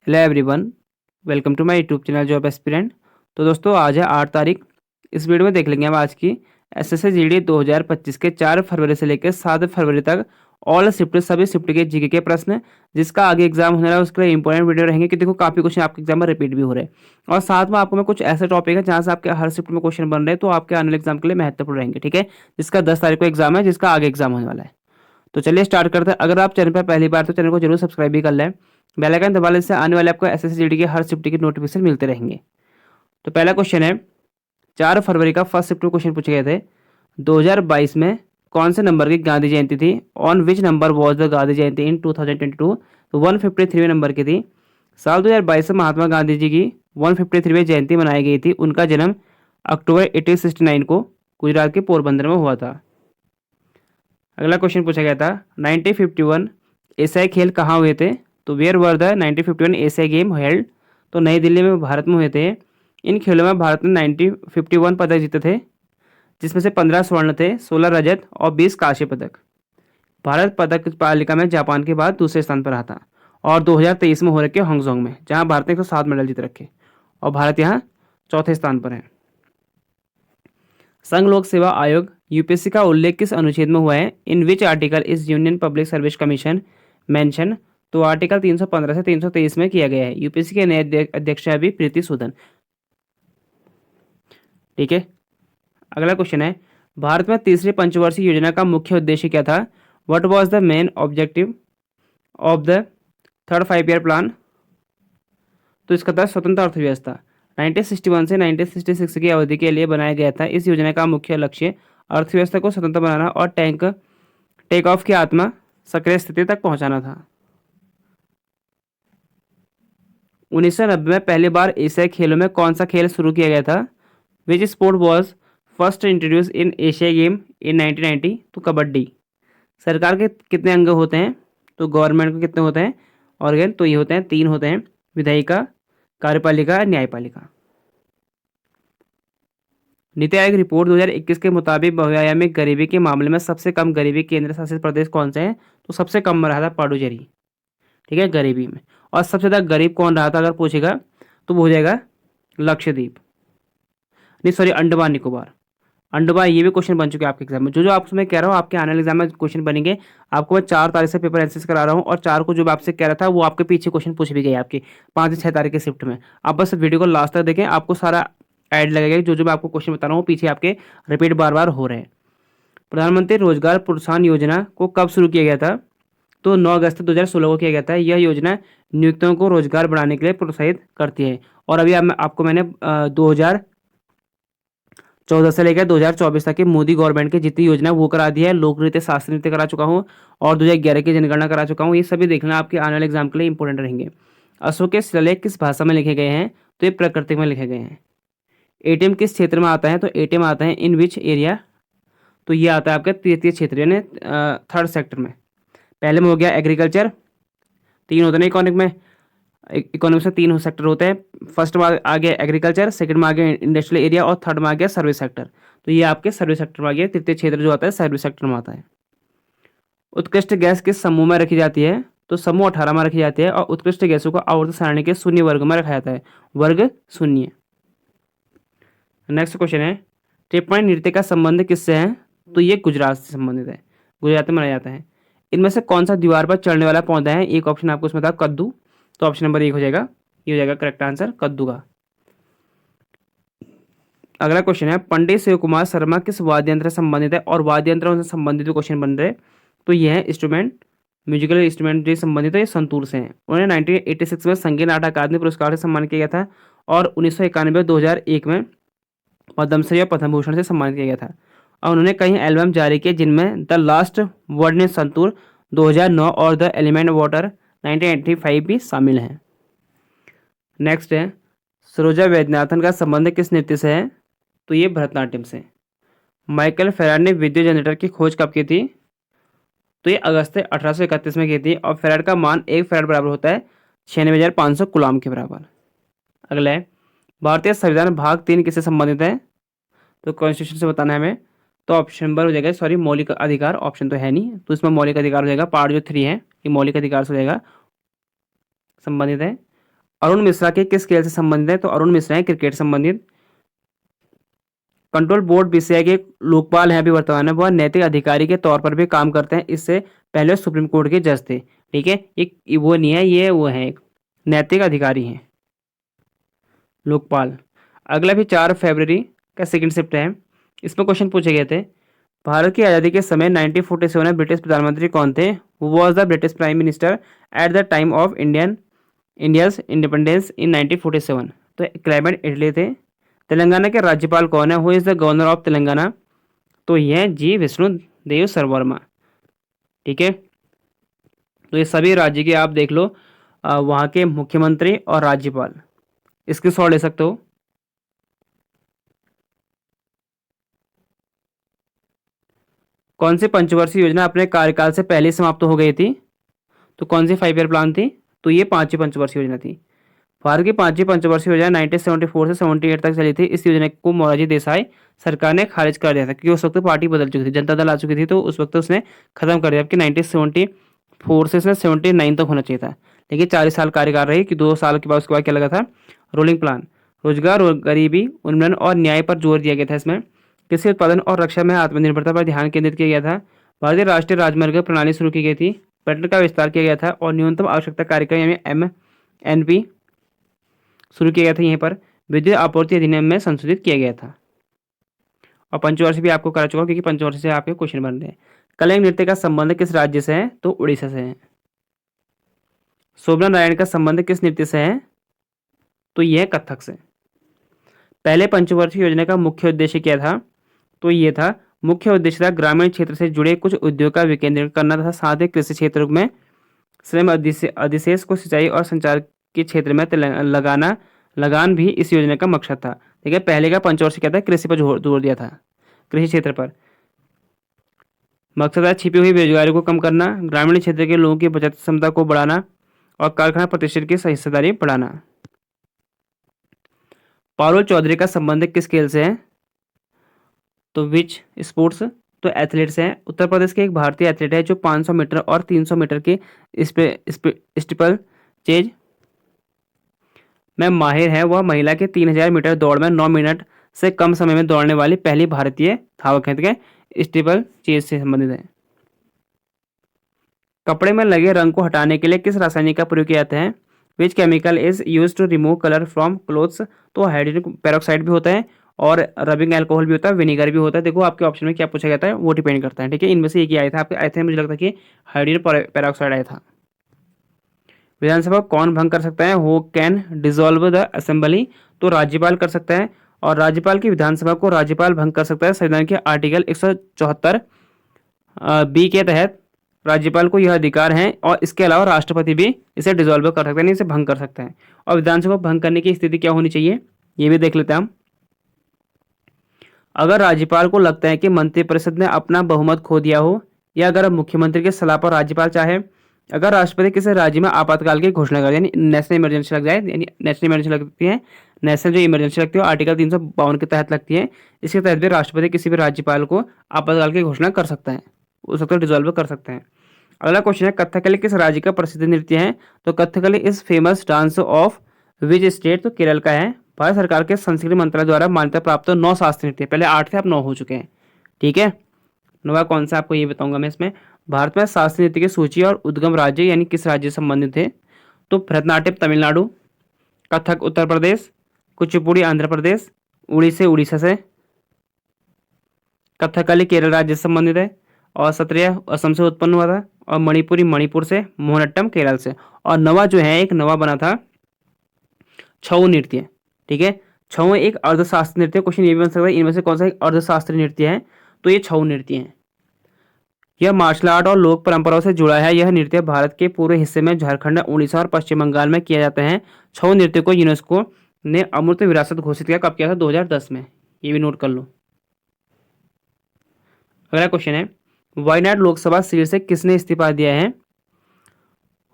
Hello everyone, welcome to my YouTube channel job aspirant. तो दोस्तों आज है 8 तारीख। इस वीडियो में देख लेंगे हम आज की एसएससी जीडी 2025 के 4 फरवरी से लेकर 7 फरवरी तक ऑल शिफ्ट सभी शिफ्ट के जीके के प्रश्न जिसका आगे एग्जाम होने रहा है उसके लिए इंपॉर्टेंट वीडियो रहेंगे कि देखो काफ़ी क्वेश्चन आपके एग्जाम में रिपीट भी हो रहे हैं। और साथ में आपको मैं कुछ ऐसे टॉपिक है जहाँ से आपके हर शिफ्ट में क्वेश्चन बन रहे हैं तो आपके आने वाले एग्जाम के लिए महत्वपूर्ण रहेंगे। ठीक है, जिसका 10 तारीख को एग्जाम है, जिसका आगे एग्जाम होने वाला है। तो चलिए स्टार्ट करते हैं। अगर आप चैनल पर पहली बार तो चैनल को जरूर सब्सक्राइब भी कर लें। बेल आइकन दबाने से आने वाले आपको एसएससी जीडी के हर शिफ्ट की नोटिफिकेशन मिलते रहेंगे। तो पहला क्वेश्चन है, 4 फरवरी का फर्स्ट शिफ्ट में क्वेश्चन पूछे गए थे। 2022 में कौन से नंबर की गांधी जयंती थी? On which number was the Gandhi Jayanti in 2022? तो 153वें नंबर की थी। साल 2022 में महात्मा गांधी जी की 153वीं जयंती मनाई गई थी। उनका जन्म अक्टूबर 1869 को गुजरात के पोरबंदर में हुआ था। अगला क्वेश्चन पूछा गया था, 1951 एशियाई खेल कहाँ हुए थे? तो वेयर वर द 1951 एशियाई गेम हेल्ड? तो नई दिल्ली में भारत में हुए थे। इन खेलों में भारत ने 1951 पदक जीते थे, जिसमें से 15 स्वर्ण थे, 16 रजत और 20 कांस्य पदक। भारत पदक तालिका में जापान के बाद दूसरे स्थान पर रहा था। और 2023 में हो रखे हांगजोंग में, जहां भारत ने 107 मेडल जीत रखे और भारत यहाँ चौथे स्थान पर है। संघ लोक सेवा आयोग यूपीएससी का उल्लेख किस अनुच्छेद में हुआ है? In which article is union public service commission mention? तो आर्टिकल 315 से 323 में किया गया है। यूपीएससी के नए अध्यक्ष है अभी प्रीति सूदन। ठीक है, अगला क्वेश्चन है, भारत में तीसरी पंचवर्षीय योजना का मुख्य उद्देश्य क्या था? What was the main objective of the third 5 year plan? तो इसका था स्वतंत्र अर्थव्यवस्था। 1961 से 1966 की अवधि के लिए बनाया गया था। इस योजना का मुख्य लक्ष्य अर्थव्यवस्था को स्वतंत्र बनाना और टेक ऑफ की आत्मा सक्रिय स्थिति तक पहुंचाना था। 1990 में पहली बार एशियाई खेलों में कौन सा खेल शुरू किया गया था? Which sport was first introduce in Asia game in 1990? तो कबड्डी। सरकार के कितने अंग होते हैं? तो गवर्नमेंट के कितने होते हैं ऑर्गन? तो ये होते हैं 3 होते हैं, विधायिका, कार्यपालिका, न्यायपालिका। नीति आयोग रिपोर्ट 2021 के मुताबिक बहुआयामी गरीबी के मामले में सबसे कम गरीबी केंद्र शासित प्रदेश कौन से हैं? तो सबसे कम में रहा था पाडुचेरी। ठीक है, गरीबी में। और सबसे ज़्यादा गरीब कौन रहा था अगर पूछेगा तो वो हो जाएगा लक्षद्वीप, नहीं सॉरी, अंडमान निकोबार। अंडमान ये भी क्वेश्चन बन चुके हैं आपके एग्जाम में। जो जो आपसे मैं कह रहा हूँ आपके आने वाले एग्जाम में क्वेश्चन बनेंगे। आपको मैं 4 तारीख से पेपर एनालिसिस करा रहा हूँ और 4 को जो मैं आपसे कह रहा था वो आपके पीछे क्वेश्चन पूछ भी गए आपके 5 से 6 तारीख के शिफ्ट में। आप बस वीडियो को लास्ट तक देखें, आपको सारा ऐड लगेगा। जो जो मैं आपको क्वेश्चन बता रहा हूँ पीछे आपके रिपीट बार बार हो रहे हैं। प्रधानमंत्री रोजगार प्रोत्साहन योजना को कब शुरू किया गया था? तो 9 अगस्त 2016 को किया गया था। यह योजना नियुक्तियों को रोजगार बढ़ाने के लिए प्रोत्साहित करती है। और अभी आपको मैंने 2014 से लेकर 2024 तक की मोदी गवर्नमेंट की जितनी योजना वो करा दी है। लोक नृत्य शास्त्र नृत्य करा चुका हूँ और 2011 की जनगणना करा चुका हूँ। ये सभी देखना आपके आने वाले एग्जाम के लिए इंपॉर्टेंट रहेंगे। अशोक के शिलालेख किस भाषा में लिखे गए हैं? तो ये प्राकृतिक में लिखे गए हैं। एटीएम किस क्षेत्र में आता है? तो एटीएम आता है इन विच एरिया? तो ये आता है आपका तृतीय क्षेत्र यानी थर्ड सेक्टर में। पहले में हो गया एग्रीकल्चर, 3 होते हैं इकोनॉमिक में। इकोनॉमिक से 3 सेक्टर होते हैं। फर्स्ट में आ गया एग्रीकल्चर, सेकंड में आ गया इंडस्ट्रियल एरिया और थर्ड में आ गया सर्विस सेक्टर। तो ये आपके सर्विस सेक्टर में आ गया। तृतीय क्षेत्र जो आता है सर्विस सेक्टर में आता है। उत्कृष्ट गैस किस समूह में रखी जाती है? तो समूह 18 में रखी जाती है और उत्कृष्ट गैसों को आवर्त सारणी के शून्य वर्ग में रखा जाता है, वर्ग शून्य। नेक्स्ट क्वेश्चन है, टिप्पणी नृत्य का संबंध किससे है? तो ये गुजरात से संबंधित है, गुजरात में मनाया जाता है। इनमें से कौन सा दीवार पर चढ़ने वाला पौधा है? एक ऑप्शन आपको इसमें था कद्दू। तो ऑप्शन नंबर 1 हो जाएगा, ये हो जाएगा करेक्ट आंसर, कद्दू का। अगला क्वेश्चन है, पंडित शिव कुमार शर्मा किस वाद्य यंत्र से संबंधित है? और वाद्य यंत्रों से संबंधित क्वेश्चन बन रहे। तो ये है इंस्ट्रूमेंट, म्यूजिकल इंस्ट्रूमेंट जो संबंधित है ये संतूर से हैं। उन्हें 1986 में संगीत नाटक अकादमी पुरस्कार से सम्मानित किया गया था और 1991 2001 में पद्मश्री और पद्म भूषण से सम्मानित किया गया था। और उन्होंने कई एल्बम जारी किए जिनमें the last word in santoor 2009 और द एलिमेंट वाटर 1985 भी शामिल हैं। नेक्स्ट है, सरोजा वैद्यनाथन का संबंध किस नृत्य से है? तो ये भरतनाट्यम से। माइकल फेराड ने विद्युत जनरेटर की खोज कब की थी? तो ये अगस्त 1831 में की थी और फेराड का मान 1 फेराड बराबर होता है 96,500 कूलम के बराबर। अगला है, भारतीय संविधान भाग 3 किससे संबंधित है? तो कॉन्स्टिट्यूशन से बताना है हमें। तो ऑप्शन नंबर हो जाएगा, सॉरी मौलिक अधिकार, ऑप्शन तो है नहीं, तो इसमें मौलिक अधिकार हो जाएगा। पार्ट जो 3 है ये मौलिक अधिकार से हो जाएगा, संबंधित है। अरुण मिश्रा के किस खेल से संबंधित है? तो अरुण मिश्रा है क्रिकेट संबंधित। कंट्रोल बोर्ड बीसीसीआई के लोकपाल हैं अभी वर्तमान में, वह नैतिक अधिकारी के तौर पर भी काम करते हैं, इससे पहले सुप्रीम कोर्ट के जज थे। ठीक है, एक वो नहीं है, ये वो है एक नैतिक अधिकारी हैं लोकपाल। अगला भी 4 फरवरी का सेकंड शिफ्ट है। इसमें क्वेश्चन पूछे गए थे, भारत की आज़ादी के समय 1947 में ब्रिटिश प्रधानमंत्री कौन थे? Who was the British prime minister at the time of India's independence in 1947? तो क्लेमेंट इटली थे। तेलंगाना के राज्यपाल कौन है? Who is the governor of Telangana? तो ये हैं जी विष्णु देव सरवर्मा। ठीक है, तो ये सभी राज्य के आप देख लो, वहाँ के मुख्यमंत्री और राज्यपाल, इसके 100 ले सकते हो। कौन सी पंचवर्षीय योजना अपने कार्यकाल से पहले समाप्त हो गई थी? तो कौन सी 5 ईयर प्लान थी? तो ये 5वीं पंचवर्षीय योजना थी। भारत की 5वीं पंचवर्षीय योजना 1974 से 78 तक चली थी। इस योजना को मोरारजी देसाई सरकार ने खारिज कर दिया था, क्योंकि उस वक्त पार्टी बदल चुकी थी, जनता दल आ चुकी थी, तो उस वक्त उसने खत्म कर दिया, जबकि 1974 से 79 तक होना चाहिए था। लेकिन 40 साल कार्यकाल रही कि 2 साल के बाद उसके बाद क्या लगा था? Rolling plan. रोजगार और गरीबी उन्मूलन और न्याय पर जोर दिया गया था। इसमें कृषि उत्पादन और रक्षा में आत्मनिर्भरता पर ध्यान केंद्रित किया गया था। भारतीय राष्ट्रीय राजमार्ग प्रणाली शुरू की गई थी। पर्यटन का विस्तार किया गया था और न्यूनतम आवश्यकता कार्यक्रम यानी MNP शुरू किया गया था। यहीं पर विद्युत आपूर्ति अधिनियम में संशोधित किया गया था। और पंचवर्षीय भी आपको करा चुका हूं, क्योंकि पंचवर्षीय से आपके क्वेश्चन बन रहे हैं। कलिंग नृत्य का संबंध किस राज्य से है? तो उड़ीसा से है। शोभना नारायण का संबंध किस नृत्य से है? तो यह है कथक से। पहले पंचवर्षीय योजना का मुख्य उद्देश्य क्या था? तो ये था, मुख्य उद्देश्य था ग्रामीण क्षेत्र से जुड़े कुछ उद्योग का विकेंद्रीकरण करना था, साथ ही कृषि क्षेत्र में श्रम अधिशेष को सिंचाई और संचार के क्षेत्र में लगान भी इस योजना का मकसद था। ठीक है, पहले का पंचवर्षीय क्या था? कृषि पर जोर दिया था, कृषि क्षेत्र पर। मकसद है छिपी हुई बेरोजगारी को कम करना, ग्रामीण क्षेत्र के लोगों की बचत क्षमता को बढ़ाना और कारखाना प्रतिष्ठित की हिस्सेदारी बढ़ाना। पारुल चौधरी का संबंध किस खेल से है? तो विच स्पोर्ट्स? तो एथलीट्स हैं। उत्तर प्रदेश के एक भारतीय एथलीट है जो 500 मीटर और 300 मीटर के स्टीपल चेज में माहिर है। वह महिला के 3000 मीटर दौड़ में 9 मिनट से कम समय में दौड़ने वाली पहली भारतीय धावक है। स्टीपल चेज से संबंधित है। कपड़े में लगे रंग को हटाने के लिए किस रासायनिक का प्रयोग किया जाता है? Which chemical is use to remove colour from clothes? तो हाइड्रोजन पेरोक्साइड भी होता है और रबिंग अल्कोहल भी होता है, विनेगर भी होता है। देखो आपके ऑप्शन में क्या पूछा गया था, वो डिपेंड करता है। ठीक है, इनमें से एक ही आया था आपके, आए थे, मुझे लगता है कि हाइड्रोजन पेरोक्साइड आया था। विधानसभा कौन भंग कर सकता है? Who can dissolve the assembly? तो राज्यपाल कर सकता है, और राज्यपाल की विधानसभा को राज्यपाल भंग कर सकता है। संविधान के आर्टिकल 174 बी के तहत राज्यपाल को यह अधिकार है, और इसके अलावा राष्ट्रपति भी इसे डिसॉल्व कर सकते हैं, इसे भंग कर सकते हैं। और विधानसभा भंग करने की स्थिति क्या होनी चाहिए, ये भी देख लेते हैं हम। अगर राज्यपाल को लगता है कि मंत्रिपरिषद ने अपना बहुमत खो दिया हो, या अगर मुख्यमंत्री की सलाह पर राज्यपाल चाहे, अगर राष्ट्रपति किसी राज्य में आपातकाल की घोषणा करे, यानी नेशनल इमरजेंसी लग जाए, यानी नेशनल इमरजेंसी लगती है, नेशनल जो इमरजेंसी लगती है आर्टिकल 352 के तहत लगती है, इसके तहत भी राष्ट्रपति किसी भी राज्यपाल को आपातकाल की घोषणा कर सकता है, उस वक्त डिसॉल्व कर सकते हैं। अगला क्वेश्चन है, कथकली किस राज्य का प्रसिद्ध नृत्य है? तो Kathakali is famous dance of which state? तो केरल का है। भारत सरकार के संस्कृति मंत्रालय द्वारा मान्यता प्राप्त 9 शास्त्रीय नृत्य, पहले 8 थे, अब 9 हो चुके हैं। ठीक है, नवा कौन सा आपको ये बताऊंगा मैं इसमें। भारत में शास्त्रीय नृत्य की सूची और उद्गम राज्य यानी किस राज्य से संबंधित है? तो भरतनाट्यम तमिलनाडु, कथक उत्तर प्रदेश, कुचिपुड़ी आंध्र प्रदेश, उड़ीसा से, कथकली केरल राज्य से संबंधित है, और सत्रिया असम से उत्पन्न हुआ था, और मणिपुरी मणिपुर से, मोहनट्टम केरल से। और नवा जो है, एक नवा बना था छऊ नृत्य। ठीक है, छऊ एक अर्धशास्त्रीय नृत्य। क्वेश्चन ये भी बन सकता है इनमें से कौन सा एक अर्धशास्त्रीय नृत्य है? तो ये छऊ नृत्य है। यह मार्शल आर्ट और लोक परंपराओं से जुड़ा है। यह नृत्य भारत के पूर्व हिस्से में झारखंड, उड़ीसा और पश्चिम बंगाल में किया जाता है। छऊ नृत्य को यूनेस्को ने अमूर्त विरासत घोषित किया, कब किया था? 2010 में। ये भी नोट कर लो। अगला क्वेश्चन है, वायनाड लोकसभा सीट से किसने इस्तीफा दिया है?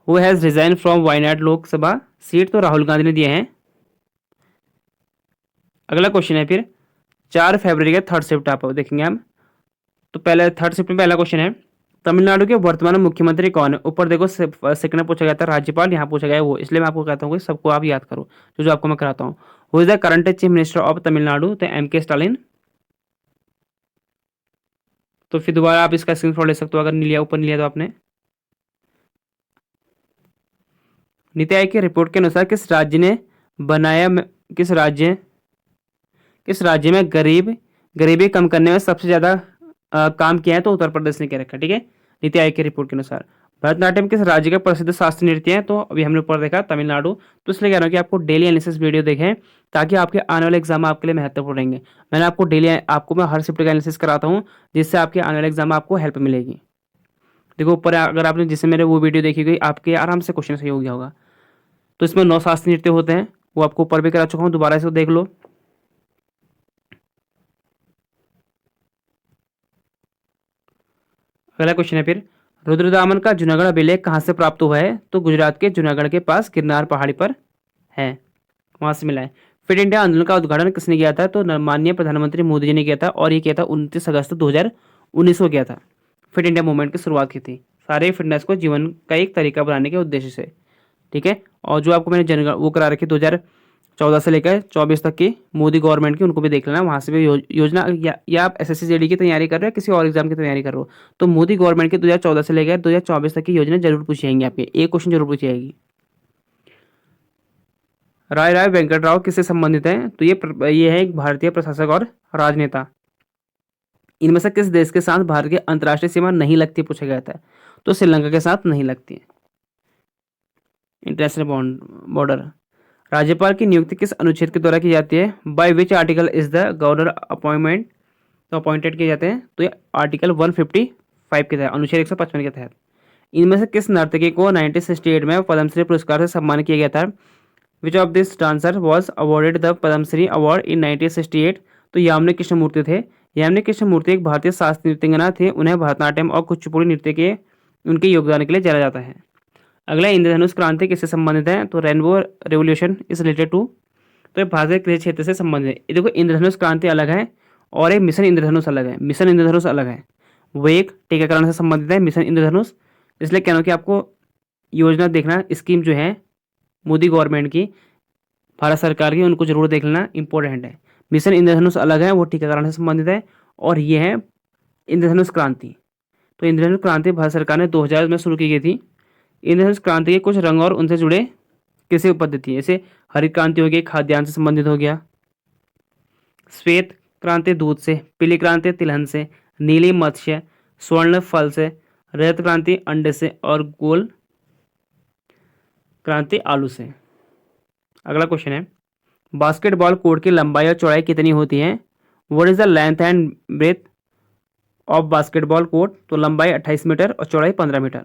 Who has resign from Wayanad Lok Sabha seat? तो राहुल गांधी ने दिए हैं। अगला क्वेश्चन है फिर 4 फरवरी का थर्ड शिफ्ट आप देखेंगे हम। तो पहले थर्ड शिफ्ट में पहला क्वेश्चन है, तमिलनाडु के वर्तमान मुख्यमंत्री कौन है? ऊपर देखो सेकंड में पूछा गया था राज्यपाल, यहाँ पूछा गया है वो, इसलिए मैं आपको कहता हूँ कि सबको आप याद करो जो जो आपको मैं कराता हूँ। Who is the current chief minister of Tamil Nadu? तो एम के स्टालिन। तो फिर दोबारा आप इसका स्क्रीनशॉट ले सकते हो अगर नहीं लिया, ऊपर नहीं लिया तो आपने। नीति आयोग की रिपोर्ट के अनुसार बनाया किस राज्य में गरीबी कम करने में सबसे ज्यादा काम किया है? तो उत्तर प्रदेश ने किया रखा है, ठीक है, नीति आयोग की रिपोर्ट के अनुसार। भरतनाट्यम किस राज्य का प्रसिद्ध शास्त्रीय नृत्य है? तो अभी हमने ऊपर देखा तमिलनाडु। तो इसलिए कह रहा हूँ कि आपको डेली एनालिसिस वीडियो देखें ताकि आपके आने वाले एग्जाम आपके लिए महत्वपूर्ण रहेंगे। मैंने आपको मैं हर शिफ्ट का एनालिसिस कराता हूँ जिससे आपके आने वाले एग्जाम में आपको हेल्प मिलेगी। देखो ऊपर अगर आपने जिससे मेरे वो वीडियो देखी गई आपके आराम से क्वेश्चन सही हो गया होगा। तो इसमें 9 शास्त्रीय नृत्य होते हैं, वो आपको ऊपर भी करा चुका हूँ, दोबारा से देख लो। अगला क्वेश्चन है फिर, रुद्रदामन का जूनागढ़ अभिलेख कहाँ से प्राप्त हुआ है? तो गुजरात के जूनागढ़ के पास गिरनार पहाड़ी पर है, वहां से मिला है। फिट इंडिया आंदोलन का उद्घाटन किसने किया था? तो माननीय प्रधानमंत्री मोदी जी ने किया था, और ये किया था 29 अगस्त 2019 को किया था। फिट इंडिया मूवमेंट की शुरुआत की थी, सारे फिटनेस को जीवन का एक तरीका बनाने के उद्देश्य से, ठीक है। और जो आपको मैंने जनगण वो करा रखी 2014 से लेकर 24 तक की मोदी गवर्नमेंट की, उनको भी देख लेना, वहाँ से भी योजना, या आप एसएससी जेडी की तैयारी कर रहे हो, किसी और एग्जाम की तैयारी कर रहे हो, तो मोदी गवर्नमेंट की 2014 से लेकर 2024 तक की योजना जरूर पूछी जाएंगी आपके, एक क्वेश्चन जरूर पूछी जाएगी। राय वेंकट राव किससे संबंधित है? तो ये है एक भारतीय प्रशासक और राजनेता। इनमें से किस देश के साथ भारत की अंतर्राष्ट्रीय सीमा नहीं लगती, पूछा गया था? तो श्रीलंका के साथ नहीं लगती है इंटरनेशनल बॉर्डर। राज्यपाल की नियुक्ति किस अनुच्छेद के द्वारा की जाती है? By which article is the governor appointment, तो अपॉइंटेड किए जाते हैं? तो ये आर्टिकल 155 के तहत, अनुच्छेद 155 के तहत। इनमें से किस नर्तकी को 1968 में पद्मश्री पुरस्कार से सम्मानित किया गया था? Which of this dancer was awarded the Padmashri award in 1968? तो यामिनी कृष्णमूर्ति थे। यामिनी कृष्णमूर्ति एक भारतीय शास्त्रीय नृत्यंगना थे, उन्हें भरतनाट्यम और कुचिपुड़ी नृत्य के उनके योगदान के लिए जाना जाता है। अगला, इंद्रधनुष क्रांति किससे संबंधित है? तो rainbow revolution is related to, तो ये भारतीय कृषि क्षेत्र से संबंधित है। ये देखो इंद्रधनुष क्रांति अलग है और एक मिशन इंद्रधनुष अलग है, मिशन इंद्रधनुष अलग है, वो एक टीकाकरण से संबंधित है, मिशन इंद्रधनुष। इसलिए कहना कि आपको योजना देखना, स्कीम जो है मोदी गवर्नमेंट की, भारत सरकार की, उनको जरूर देख लेना, इंपॉर्टेंट है। मिशन इंद्रधनुष अलग है, वो टीकाकरण से संबंधित है, और ये है इंद्रधनुष क्रांति। तो इंद्रधनुष क्रांति भारत सरकार ने 2000 में शुरू की गई थी। इंद्रधनुष क्रांति के कुछ रंग और उनसे जुड़े कृषि पद्धति, जैसे हरित क्रांति हो गई, खाद्यान्न से संबंधित हो गया, श्वेत क्रांति दूध से, पीली क्रांति तिलहन से, नीली मत्स्य, स्वर्ण फल से, रजत क्रांति अंडे से, और गोल क्रांति आलू से। अगला क्वेश्चन है, बास्केटबॉल कोर्ट की लंबाई और चौड़ाई कितनी होती है? What is the length and breadth of basketball court? तो लंबाई 28 मीटर और चौड़ाई 15 मीटर।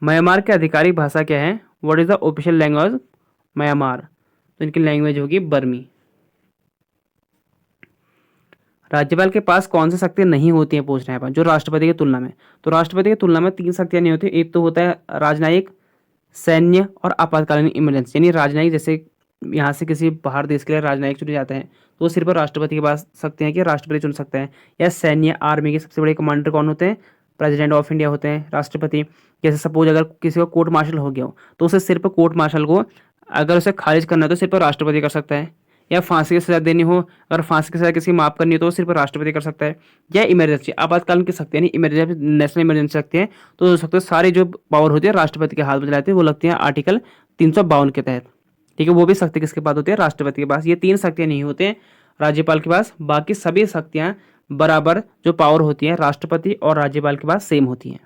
म्यांमार की आधिकारिक भाषा क्या है? What is the official language Myanmar? तो इनकी लैंग्वेज होगी बर्मी। राज्यपाल के पास कौन सी शक्तियां नहीं होती हैं, पूछ रहे हैं जो राष्ट्रपति की तुलना में? तो राष्ट्रपति की तुलना में 3 शक्तियां नहीं होती। एक तो होता है राजनयिक, सैन्य और आपातकालीन इमरजेंसी, यानी राजनयिक, जैसे यहाँ से किसी बाहर देश के लिए राजनयिक चुने जाते हैं तो सिर्फ राष्ट्रपति के पास सकते हैं कि राष्ट्रपति चुन सकते हैं। या सैन्य, आर्मी के सबसे बड़े कमांडर कौन होते हैं? प्रेसिडेंट ऑफ इंडिया होते हैं, राष्ट्रपति। जैसे सपोज अगर किसी को कोर्ट मार्शल हो गया हो तो उसे सिर्फ कोर्ट मार्शल को अगर उसे खारिज करना है तो सिर्फ राष्ट्रपति कर सकता है। या फांसी की सजा देनी हो, अगर फांसी की सजा किसी माफ करनी हो तो सिर्फ राष्ट्रपति कर सकता है। या इमरजेंसी, आपातकालीन की शक्ति, यानी इमरजेंसी, नेशनल इमरजेंसी शक्ति है, तो हो सकते सारी जो पावर होती है राष्ट्रपति के हाथ में चलाती है, वो लगती है आर्टिकल 352 के तहत, ठीक है। वो भी शक्ति किसके पास होती है? राष्ट्रपति के पास। ये 3 शक्तियां नहीं होते हैं राज्यपाल के पास, बाकी सभी शक्तियां बराबर जो पावर होती है राष्ट्रपति और राज्यपाल के पास सेम होती हैं।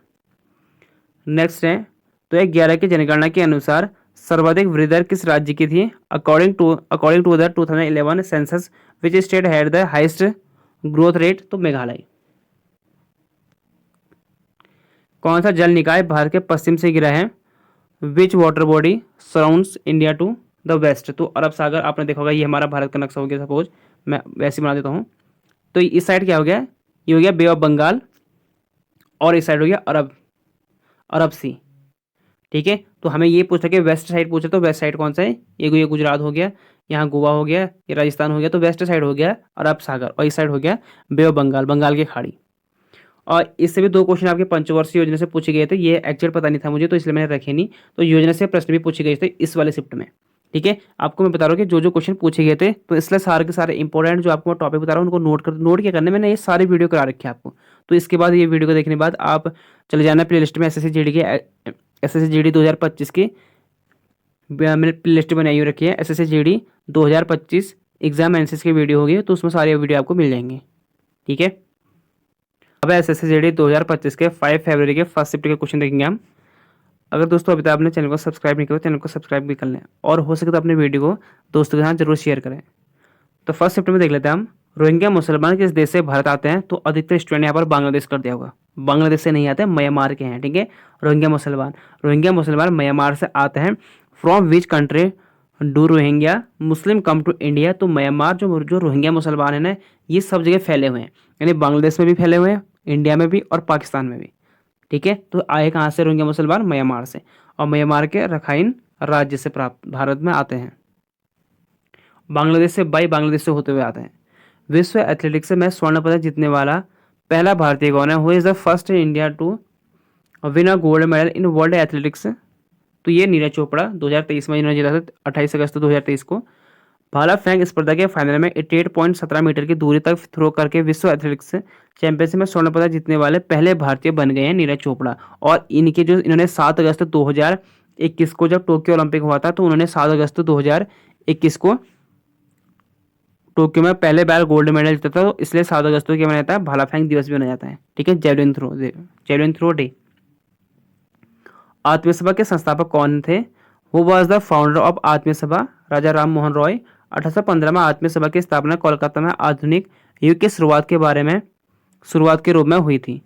नेक्स्ट है, तो 11 की जनगणना के अनुसार सर्वाधिक वृद्धि दर किस राज्य की थी? According to the 2011 census which state had the highest growth rate? तो मेघालय। कौन सा जल निकाय भारत के पश्चिम से गिरा है? Which water body surrounds India to the west? तो अरब सागर, आपने देखा होगा, ये हमारा भारत का नक्शा हो गया, सपोज मैं वैसे बना देता हूँ। तो इस साइड क्या हो गया? ये हो गया बे ऑफ बंगाल, और इस साइड हो गया अरब सी, ठीक है। तो हमें ये पूछा कि वेस्ट साइड पूछा, तो वेस्ट साइड कौन सा है? ये गुजरात हो गया, यहाँ गोवा हो गया, ये राजस्थान हो गया, तो वेस्ट साइड हो गया अरब सागर, और इस साइड हो गया बे ऑफ बंगाल, बंगाल की खाड़ी। और इससे भी 2 क्वेश्चन आपके पंचवर्षीय योजना से पूछे गए थे। ये एक्चुअल पता नहीं था मुझे, तो इसलिए मैंने रखे नहीं। तो योजना से प्रश्न भी पूछे गए थे इस वाले शिफ्ट में। ठीक है, आपको मैं बता रहा हूँ कि जो क्वेश्चन पूछे गए थे, तो इसलिए सारे के सारे इंपॉर्टेंट जो आपको टॉपिक बता रहा हूँ उनको नोट क्या करना है, मैंने ये सारी वीडियो करा रखी है आपको। तो इसके बाद ये वीडियो को देखने के बाद आप चले जाना प्ले लिस्ट में एसएससी जीडी 2025 की मैंने प्ले लिस्ट बनाई हुई रखी है। एसएससी जीडी 2025 एग्जाम एनालिसिस की वीडियो होगी, तो उसमें सारी वीडियो आपको मिल जाएंगी। ठीक है, अब एसएससी जीडी 2025 के 5 फरवरी के फर्स्ट शिफ्ट के क्वेश्चन देखेंगे हम। अगर दोस्तों अभी तक आपने चैनल को सब्सक्राइब नहीं किया, चैनल को सब्सक्राइब भी कर लें और हो सके तो अपने वीडियो को दोस्तों के साथ जरूर शेयर करें। तो फर्स्ट शिफ्ट में देख लेते हैं हम। रोहिंग्या मुसलमान किस देश से भारत आते हैं? तो अधिकतर स्टूडेंट यहाँ पर बांग्लादेश कर दिया होगा। बांग्लादेश से नहीं आते हैं, म्यांमार के हैं। ठीक है, रोहिंग्या मुसलमान म्यांमार से आते हैं। From which country do Rohingya Muslim come to India? तो म्यांमार जो रोहिंग्या मुसलमान है ना, ये सब जगह फैले हुए हैं, यानी बांग्लादेश में भी फैले हुए हैं, इंडिया में भी और पाकिस्तान में भी। ठीक है, तो आए कहाँ से रोहिंग्या मुसलमान? म्यांमार से, और म्यांमार के रखाइन राज्य से प्राप्त भारत में आते हैं। बांग्लादेश से होते हुए आते हैं। विश्व एथलेटिक्स में स्वर्ण पदक जीतने वाला पहला भारतीय कौन है? Who is the first India to win a gold medal in world athletics? तो ये नीरज चोपड़ा 2023 में इन्होंने जीता था 28 अगस्त 2023 को। भाला फेंक स्पर्धा के फाइनल में 88.17 मीटर की दूरी तक थ्रो करके विश्व एथलेटिक्स चैंपियनशिप में स्वर्ण पदक जीतने वाले पहले भारतीय बन गए हैं नीरज चोपड़ा। और इन्होंने 7 अगस्त 2021 को जब टोक्यो ओलंपिक हुआ था, तो उन्होंने 7 अगस्त 2021 को टोक्यो में पहले बार गोल्ड मेडल जीता था, तो इसलिए 7 अगस्त को क्या मनाया जाता है? भाला फेंक दिवस भी मनाया जाता है। ठीक है, जेवलिन थ्रो डे। आत्मीय सभा के संस्थापक कौन थे? Who was the founder of आत्मीय सभा? राजा राम मोहन रॉय। 1815 में आत्मीय सभा की स्थापना कोलकाता में आधुनिक युग की शुरुआत के रूप में हुई थी।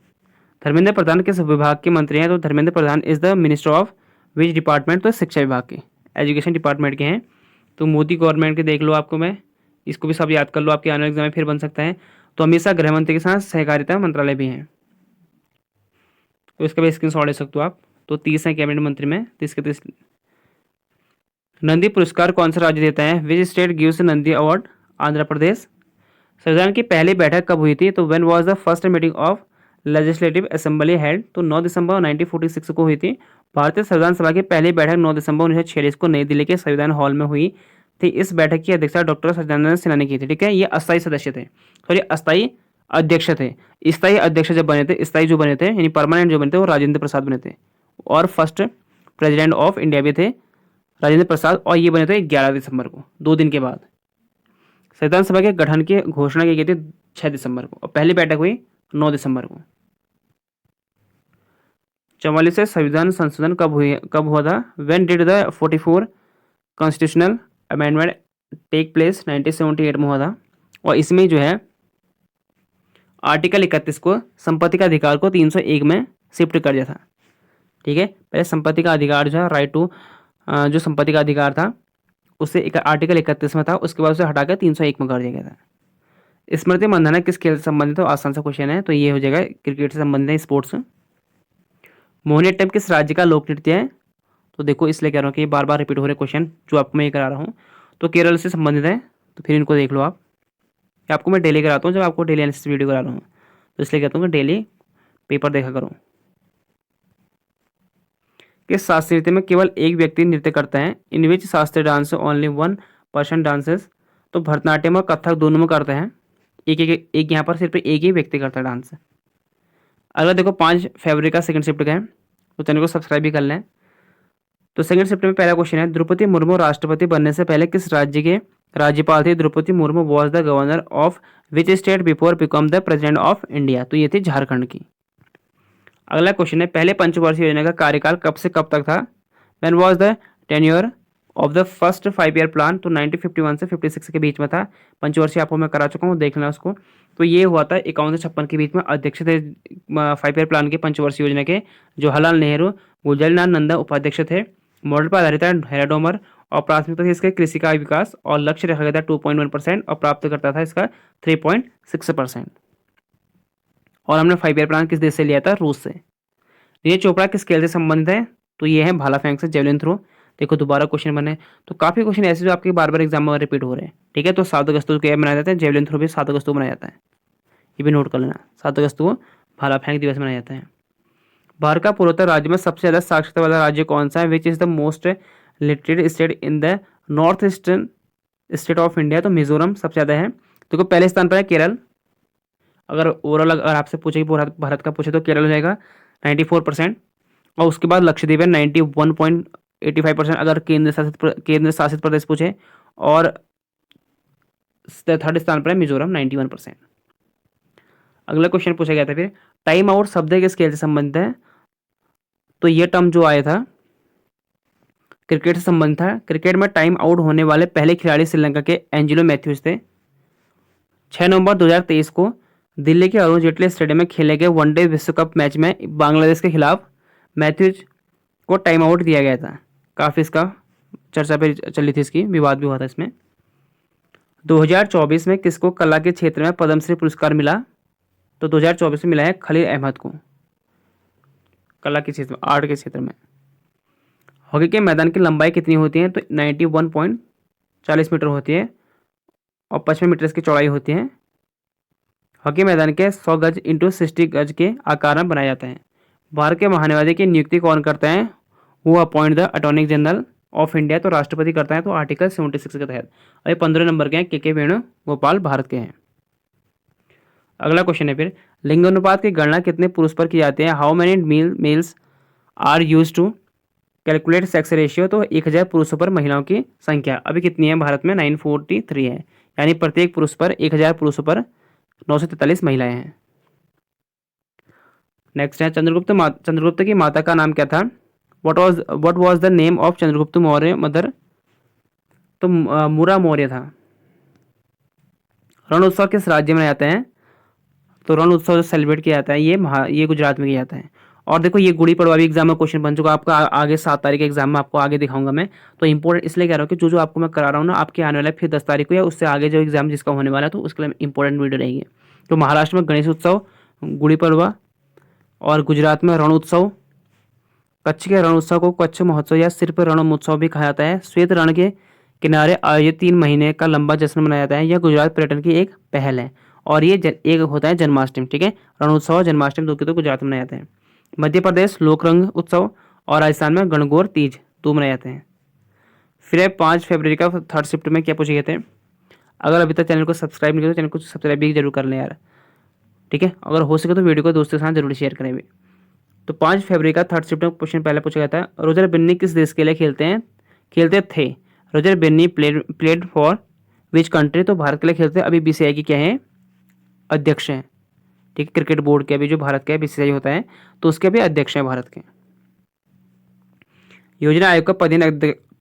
धर्मेंद्र प्रधान किस विभाग के मंत्री हैं? तो Dharmendra Pradhan is the minister of which department? तो शिक्षा विभाग के, एजुकेशन डिपार्टमेंट के हैं। तो मोदी गवर्नमेंट के देख लो, आपको मैं इसको भी सब याद कर लो, आपके आने वाले एग्जाम में फिर बन सकता है। तो अमित शाह गृह मंत्री के साथ सहकारिता मंत्रालय भी हैं, तो इसका भी स्क्रीन शॉट ले सकते हो आप। तो 30 है कैबिनेट मंत्री में, 30 के 30। नंदी पुरस्कार कौन सा राज्य देता है? Which state gives Nandi award? Andhra Pradesh. संविधान की पहली बैठक कब हुई थी? तो when was the first meeting of legislative assembly held? तो 9 दिसंबर 1946 को हुई थी। भारतीय संविधान सभा की पहली बैठक 9 दिसंबर 1946 को नई दिल्ली के संविधान हॉल में हुई थी। इस बैठक की अध्यक्षता डॉक्टर सत्यानंद सिन्हा ने की थी। ठीक है, ये अस्थायी सदस्य थे, सॉरी अस्थायी अध्यक्ष थे। स्थायी अध्यक्ष जब बने थे, स्थायी जो बने थे यानी परमानेंट जो बने थे, वो राजेंद्र प्रसाद बने थे। और फर्स्ट प्रेसिडेंट ऑफ इंडिया भी थे राजेंद्र प्रसाद, और ये बने थे 11 दिसंबर को, 2 दिन के बाद। संविधान सभा के गठन की घोषणा की गई थी 6 दिसंबर को, और पहली बैठक हुई 9 दिसंबर को। 44 से संविधान संशोधन कब हुआ था? When did the 44 constitutional amendment take place? 1978 में हुआ था। और इसमें जो है आर्टिकल 31 को संपत्ति का अधिकार को 301 में शिफ्ट कर दिया था। ठीक है, पहले संपत्ति का अधिकार जो है राइट टू जो संपत्ति का अधिकार था उससे एक आर्टिकल 31 में था, उसके बाद उसे हटाकर 301 में कर दिया गया था। स्मृति मंदाना किस खेल से संबंधित है? तो आसान सा क्वेश्चन है, तो ये हो जाएगा क्रिकेट से संबंधित है, स्पोर्ट्स। मोहिनीअट्टम किस राज्य का लोक नृत्य है? तो देखो इसलिए कह रहा हूँ कि बार बार रिपीट हो रहे क्वेश्चन जो आपको मैं ये करा रहा हूँ। तो केरल से संबंधित है, तो फिर इनको देख लो आप। आपको मैं डेली कराता हूँ, जब आपको डेली एनालिसिस वीडियो करा रहा हूँ, तो इसलिए कहता हूँ कि डेली पेपर देखा करो। किस शास्त्रीय नृत्य में केवल एक व्यक्ति नृत्य करता है? इन विच शास्त्रीय डांस ओनली 1 पर्सन डांसेस? तो भरतनाट्यम और कथक दोनों में करते हैं, एक यहाँ पर सिर्फ एक ही व्यक्ति करता है डांस। अगला देखो 5 फरवरी का सेकंड शिफ्ट का है, तो चैनल को सब्सक्राइब भी कर लें। तो सेकंड शिफ्ट में पहला क्वेश्चन है, द्रौपदी मुर्मू राष्ट्रपति बनने से पहले किस राज्य के राज्यपाल थी? Draupadi Murmu was the governor of which state before become the president of India? तो ये थी झारखंड की। अगला क्वेश्चन है, पहले पंचवर्षीय योजना का कार्यकाल कब से कब तक था? When was the tenure of the first 5 year plan? तो 1951 से 56 के बीच में था। पंचवर्षीय आपको मैं करा चुका हूँ, देख लेना उसको। तो ये हुआ था 51 से 56 के बीच में। अध्यक्ष थे 5 ईयर प्लान के पंचवर्षीय योजना के जवाहरलाल नेहरू। गुलजारीलाल नंदा उपाध्यक्ष थे। मॉडल पर आधारित था हेराडोमर, और प्राथमिकता थी इसके कृषि का विकास, और लक्ष्य रखा गया था 2.1% और प्राप्त करता था इसका 3.6%। और हमने 5 ईयर प्लान किस देश से लिया था? रूस से। नीरज चोपड़ा किस खेल से संबंधित है? तो ये है भाला फेंक से, जेवलिन थ्रो। देखो दोबारा क्वेश्चन बने, तो काफी क्वेश्चन ऐसे जो आपके बार बार एग्जाम में रिपीट हो रहे हैं। ठीक है, तो 7 अगस्त को क्या बनाया जाता है? जेवलिन थ्रो भी 7 अगस्त को बनाया जाता है, ये भी नोट कर लेना। 7 अगस्त को भाला फेंक दिवस मनाया जाता है। भारत का पूर्वोत्तर राज्य में सबसे ज़्यादा साक्षरता वाला राज्य कौन सा है? Which is the most literate state in the north eastern state of India? तो मिजोरम सबसे ज़्यादा है। देखो पहले स्थान पर है केरल। अगर ओवरऑल अगर आपसे पूछे कि पूरा भारत का पूछे तो केरल हो जाएगा 94%, और उसके बाद लक्षद्वीप है 91.85%। अगर केंद्र शासित प्रदेश पूछे, और थर्ड स्थान पर है मिजोरम 91%। अगला क्वेश्चन पूछा गया था फिर, टाइम आउट शब्द के स्केल से संबंधित है। तो ये टर्म जो आया था क्रिकेट से संबंधित था। क्रिकेट में टाइम आउट होने वाले पहले खिलाड़ी श्रीलंका के एंजेलो मैथ्यूज थे। 6 नवंबर 2023 को दिल्ली के अरुण जेटली स्टेडियम में खेले गए वनडे विश्व कप मैच में बांग्लादेश के खिलाफ मैथ्यूज को टाइम आउट दिया गया था। काफ़ी इसका चर्चा पे चली थी, इसकी विवाद भी हुआ था इसमें। 2024 में किसको कला के क्षेत्र में पद्मश्री पुरस्कार मिला? तो 2024 में मिला है खलील अहमद को, कला के क्षेत्र में, आर्ट के क्षेत्र में। हॉकी के मैदान की लंबाई कितनी होती है? तो 91.40 मीटर होती है, और 55 मीटर की चौड़ाई होती है। हॉकी मैदान के 100 गज इंटू 60 गज के आकार में बनाया जाता है। भारत के महान्यायवादी की नियुक्ति कौन करता है? वो appoint the attorney general of India. तो राष्ट्रपति करता है, तो आर्टिकल 76 के तहत। और ये 15 नंबर के हैं, के वेणुगोपाल भारत के हैं। अगला क्वेश्चन है फिर, लिंगानुपात की गणना कितने पुरुष पर की जाती है? How many males are use to calculate sex ratio? तो 1000 पुरुषों पर महिलाओं की संख्या अभी कितनी है भारत में? 943 है, यानी प्रत्येक पुरुष पर 1000 पुरुषों पर 943 महिलाएं हैं। नेक्स्ट है, चंद्रगुप्त की माता का नाम क्या था? What was the name of Chandragupta Maurya mother? तो मुरा मौर्य था। रण उत्सव किस राज्य में जाते हैं? तो रण उत्सव जो सेलिब्रेट किया जाता है ये गुजरात में किया जाता है। और देखो ये गुड़ी पड़वा भी एग्जाम में क्वेश्चन बन चुका, आपका आगे 7 तारीख के एग्जाम में आपको आगे दिखाऊंगा मैं। तो इंपॉर्टेंट इसलिए कह रहा हूँ कि जो आपको मैं करा रहा हूँ ना, आपके आने वाला फिर 10 तारीख को या उससे आगे जो एग्जाम जिसका होने वाला है, तो उसके लिए इंपॉर्टेंट वीडियो रहेगी। तो महाराष्ट्र में गणेश उत्सव, गुड़ी पड़वा, और गुजरात में रण उत्सव। कच्छ के रण उत्सव को कच्छ महोत्सव या सिर्फ रण महोत्सव भी कहा जाता है। श्वेत रण के किनारे आयोजित 3 महीने का लंबा जश्न मनाया जाता है। यह गुजरात पर्यटन की एक पहल है। और ये एक होता है जन्माष्टमी, ठीक है। रण उत्सव और जन्माष्टमी दो के तो गुजरात में मनाए जाते हैं। मध्य प्रदेश लोक रंग उत्सव, और राजस्थान में गणगौर तीज दो मनाए जाते हैं। फिर 5 फरवरी का थर्ड शिफ्ट में क्या पूछे गए थे? अगर अभी तक चैनल को सब्सक्राइब नहीं किया तो चैनल को सब्सक्राइब भी जरूर कर लें यार, ठीक है। अगर हो सके तो वीडियो को दोस्तों के साथ जरूर शेयर करें भी। तो 5 फरवरी का थर्ड शिफ्ट में क्वेश्चन पहले पूछा गया था, रोजर बिन्नी किस देश के लिए खेलते थे? Roger Binny played for which country? तो भारत के लिए खेलते हैं। अभी बीसीसीआई की क्या है? अध्यक्ष हैं, ठीक है। क्रिकेट बोर्ड के अभी जो भारत का बीसीसीआई होता है, तो उसके भी अध्यक्ष हैं भारत के। योजना आयोग का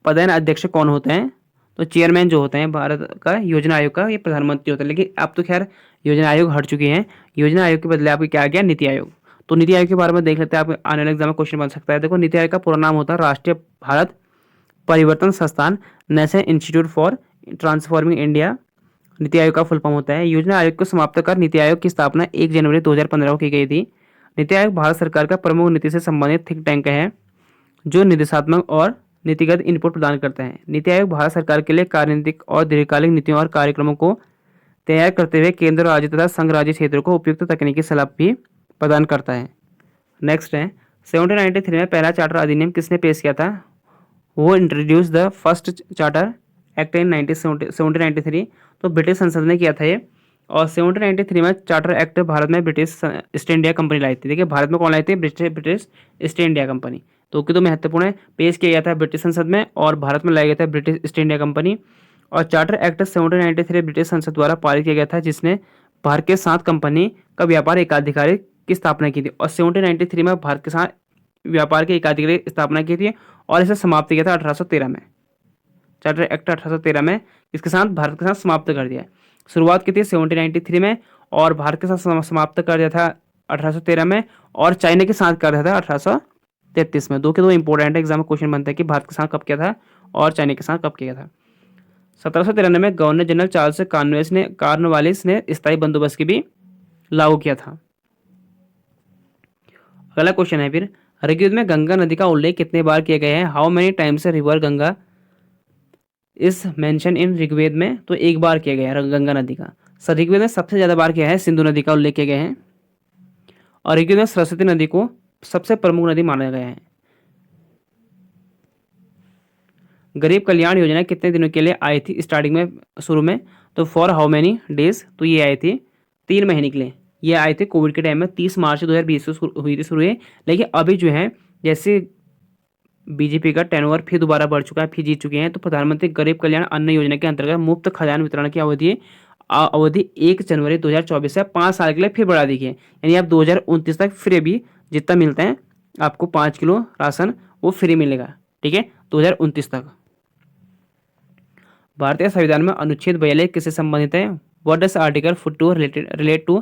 पदेन अध्यक्ष कौन होते हैं? तो चेयरमैन जो होते हैं भारत का योजना आयोग का, ये प्रधानमंत्री होता है। लेकिन अब तो खैर योजना आयोग हट चुकी हैं। योजना आयोग के बदले आपको क्या आ गया? नीति आयोग। तो नीति आयोग के बारे में देख लेते हैं, आप आने वाले एग्जाम में क्वेश्चन बन सकता है। देखो नीति आयोग का पूरा नाम होता है राष्ट्रीय भारत परिवर्तन संस्थान, national institute for transforming India. NITI Aayog का फुल फॉर्म होता है। योजना आयोग को समाप्त कर नीति आयोग की स्थापना 1 जनवरी 2015 को की गई थी। नीति आयोग भारत सरकार का प्रमुख नीति से संबंधित थिंक टैंक है, जो निर्देशात्मक और नीतिगत इनपुट प्रदान करता है। नीति आयोग भारत सरकार के लिए कार्यनीतिक और दीर्घकालिक नीतियों और कार्यक्रमों को तैयार करते हुए केंद्र, राज्य तथा संघ राज्य क्षेत्रों को उपयुक्त तकनीकी सलाह भी प्रदान करता है। नेक्स्ट है, 1793 में पहला चार्टर अधिनियम किसने पेश किया था? वो introduce the first charter act in 1793। तो ब्रिटिश संसद ने किया था ये। और 1793 में चार्टर एक्ट भारत में ब्रिटिश ईस्ट इंडिया कंपनी लाई थी। देखिए भारत में कौन लाई थी? British east India company. तो कि तो महत्वपूर्ण है, पेश किया गया था ब्रिटिश संसद में और भारत में लाया गया था ब्रिटिश ईस्ट इंडिया कंपनी। और चार्टर एक्ट 1793 ब्रिटिश संसद द्वारा पारित किया गया था, जिसने भारत के साथ कंपनी का व्यापार एकाधिकारी की स्थापना की थी। और 1793 में भारत के साथ व्यापार के एकाधिकारी की स्थापना की थी और इसे समाप्त किया था 1813 में। चार्टर एक्ट 1813 में इसके साथ भारत के साथ समाप्त कर दिया। शुरुआत की थी 1793 में और भारत के साथ समाप्त कर दिया था 1813 में, और चाइना के साथ कर दिया था 1833 में। दो के दो इंपॉर्टेंट एग्जाम में क्वेश्चन बनता है कि भारत के साथ कब किया था और चाइना के साथ कब किया था। 1793 में गवर्नर जनरल चार्ल्स कॉर्नवालिस ने स्थायी बंदोबस्त की भी लागू किया था। अगला क्वेश्चन है फिर, ऋग्वेद में गंगा नदी का उल्लेख कितने बार किया गया है? How many times river Ganga इस मेंशन इन ऋग्वेद में? तो एक बार किया गया है गंगा नदी का। ऋग्वेद में सबसे ज्यादा बार किया है सिंधु नदी का उल्लेख किया गया है। और ऋग्वेद में सरस्वती नदी को सबसे प्रमुख नदी माना गया है। गरीब कल्याण योजना कितने दिनों के लिए आई थी स्टार्टिंग में, शुरू में? तो फॉर हाउ मैनी डेज, तो ये आई थी 3 महीने के लिए। ये आए थे कोविड के टाइम में, 30 मार्च 2020 से हुई थी शुरू। लेकिन अभी जो है जैसे बीजेपी का टेनओवर फिर दोबारा बढ़ चुका है, फिर जीत चुके हैं, तो प्रधानमंत्री गरीब कल्याण अन्न योजना के अंतर्गत मुफ्त खाद्यान्न वितरण की अवधि 1 जनवरी 2024 से 5 साल के लिए फिर बढ़ा दी गई है। यानी अब 2029 तक फ्री भी जितना मिलता है आपको 5 किलो राशन वो फ्री मिलेगा, ठीक है, 2029 तक। भारतीय संविधान में अनुच्छेद 42 किससे संबंधित है? What does article 42 relate to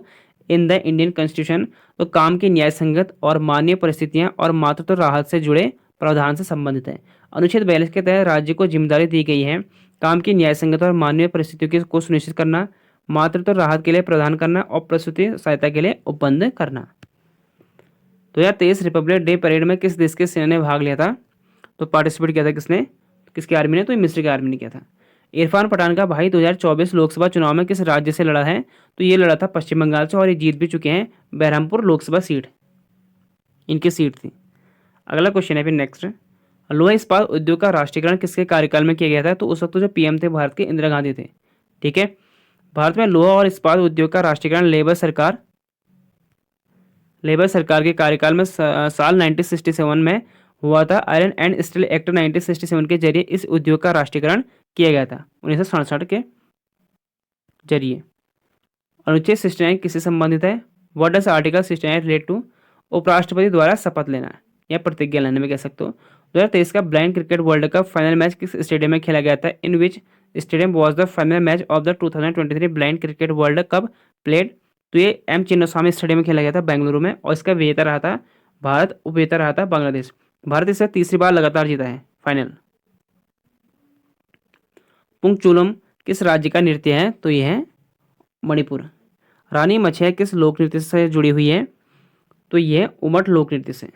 in the Indian constitution? तो काम की न्याय संगत और मान्य परिस्थितियां और मातृत्व राहत से जुड़े प्रावधान से संबंधित है। अनुच्छेद 42 के तहत राज्य को जिम्मेदारी दी गई है काम की न्याय संगत और मानवीय परिस्थितियों को सुनिश्चित करना, मातृत्व राहत के लिए प्रदान करना और प्रसूति सहायता के लिए उपबंध करना। 2023 रिपब्लिक डे परेड में किस देश के सेना ने भाग लिया था? तो पार्टिसिपेट किया था किसने, किसकी आर्मी ने? तो मिस्र की आर्मी ने किया था। इरफान पठान का भाई 2024 लोकसभा चुनाव में किस राज्य से लड़ा है? तो ये लड़ा था पश्चिम बंगाल से और ये जीत भी चुके हैं बहरमपुर लोकसभा सीट, इनकी सीट थी। अगला क्वेश्चन है फिर नेक्स्ट, लोहा इस्पात उद्योग का राष्ट्रीयकरण किसके कार्यकाल में किया गया था? तो उस वक्त जो पीएम थे भारत के इंदिरा गांधी थे, ठीक है। भारत में लोहा और इस्पात उद्योग का राष्ट्रीयकरण लेबर सरकार के कार्यकाल में साल 1967 में हुआ था। आयरन एंड स्टील एक्ट 1967 के जरिए इस उद्योग का राष्ट्रीयकरण किया गया था 1967 के जरिए। अनुच्छेद 69 किससे संबंधित है? What does article 69 relate to? उपराष्ट्रपति द्वारा शपथ लेना या प्रतिज्ञा लेने में कह सकते हो। 2023 का blind cricket world cup final match किस स्टेडियम में खेला गया था? In which stadium was the final match of the 2023 blind cricket world cup played? तो ये एम चिन्नास्वामी स्टेडियम में खेला गया था बेंगलुरु में, और इसका विजेता रहा था भारत, उपविजेता रहा था बांग्लादेश। भारत इसे तीसरी बार लगातार जीता है फाइनल। पुंगचूलम किस राज्य का नृत्य है? तो यह है मणिपुर। रानी मछिया किस लोक नृत्य से जुड़ी हुई है? तो यह उमट लोक नृत्य से।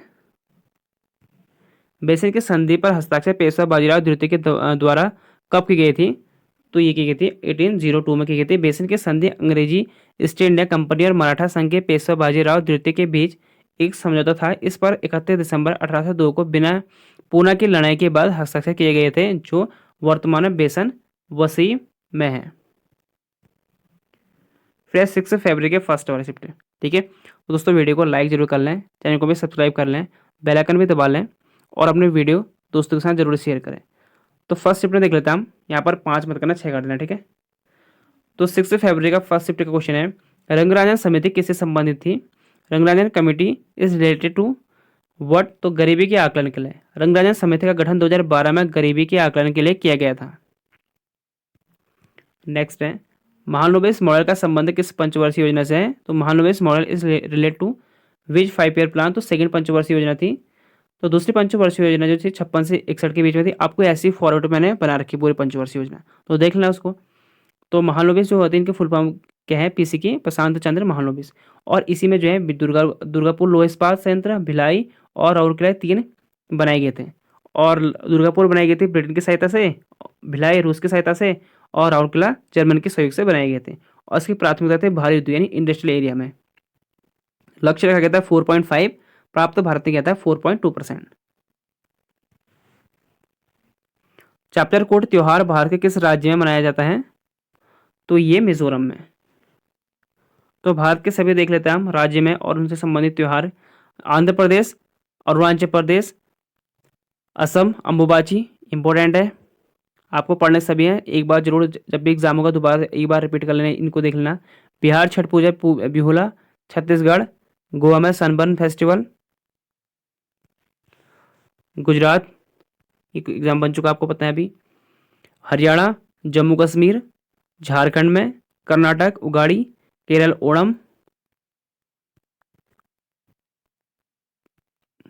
बेसिन की संधि पर हस्ताक्षर पेशवा बाजीराव द्वितीय के द्वारा कब की गई थी? तो ये की गई थी 1802 में की गई थी। बेसिन की संधि अंग्रेजी ईस्ट इंडिया कंपनी और मराठा संघ के पेशवा बाजीराव द्वितीय के बीच एक समझौता था। इस पर 31 दिसंबर 1802 को बिना पूना की लड़ाई के बाद हस्ताक्षर किए गए थे, जो वर्तमान में बेसन वसी में है। फिर 6 फरवरी के फर्स्ट वाले शिफ्ट, ठीक है। तो दोस्तों वीडियो को लाइक जरूर कर लें, चैनल को भी सब्सक्राइब कर लें, बेल आइकन भी दबा लें और अपने वीडियो दोस्तों के साथ जरूर शेयर करें। तो फर्स्ट शिफ्ट में देख लेते हैं हम, यहाँ पर 5 मत करना, 6 कर देना, ठीक है। तो 6 फरवरी का फर्स्ट शिफ्ट का क्वेश्चन है, रंगराजन समिति किससे संबंधित थी? Rangarajan committee is related to what? तो गरीबी के आकलन के लिए। रंगराजन समिति का गठन 2012 में गरीबी के आकलन के लिए किया गया था। नेक्स्ट है, महालनोबिस मॉडल का संबंध किस पंचवर्षीय योजना से है? तो Mahalanobis model is relate to which 5 year plan? तो सेकंड पंचवर्षीय योजना थी। तो दूसरी पंचवर्षीय योजना जो थी 56 से 61 के बीच में थी। आपको ऐसी फॉर्मेट मैंने बना रखी पूरी पंचवर्षीय योजना, तो देख लेना उसको। तो महालनोबिस जो होती है इनके फुल फॉर्म क्या है? पीसी की प्रशांत चंद्र महालनोबिस। और इसी में जो है दुर्गापुर लोह इस्पात संयंत्र, भिलाई और राउरकेला 3 बनाए गए थे। और दुर्गापुर बनाई गई थी ब्रिटेन की सहायता से, भिलाई रूस की सहायता से, और राउरकेला जर्मन के सहयोग से बनाए गए थे। और इसकी प्राथमिकता थी भारी उद्योग यानी इंडस्ट्रियल एरिया में। लक्ष्य रखा गया था 4.5, प्राप्त भारत ने किया था 4.2%। चैप्टर कोड त्योहार भारत के किस राज्य में मनाया जाता है? तो ये मिजोरम में। तो भारत के सभी देख लेते हैं हम राज्य में और उनसे संबंधित त्योहार। आंध्र प्रदेश, अरुणाचल प्रदेश, असम अम्बुबाची इंपॉर्टेंट है, आपको पढ़ने सभी हैं। एक बार जरूर जब भी एग्जाम होगा दोबारा एक बार रिपीट कर लेना, इनको देख लेना। बिहार छठ पूजा बिहुला, छत्तीसगढ़ गोवा में सनबर्न फेस्टिवल, गुजरात एक एग्जाम बन चुका आपको पता है अभी, हरियाणा, जम्मू कश्मीर, झारखंड में, कर्नाटक उगाड़ी, केरल ओणम,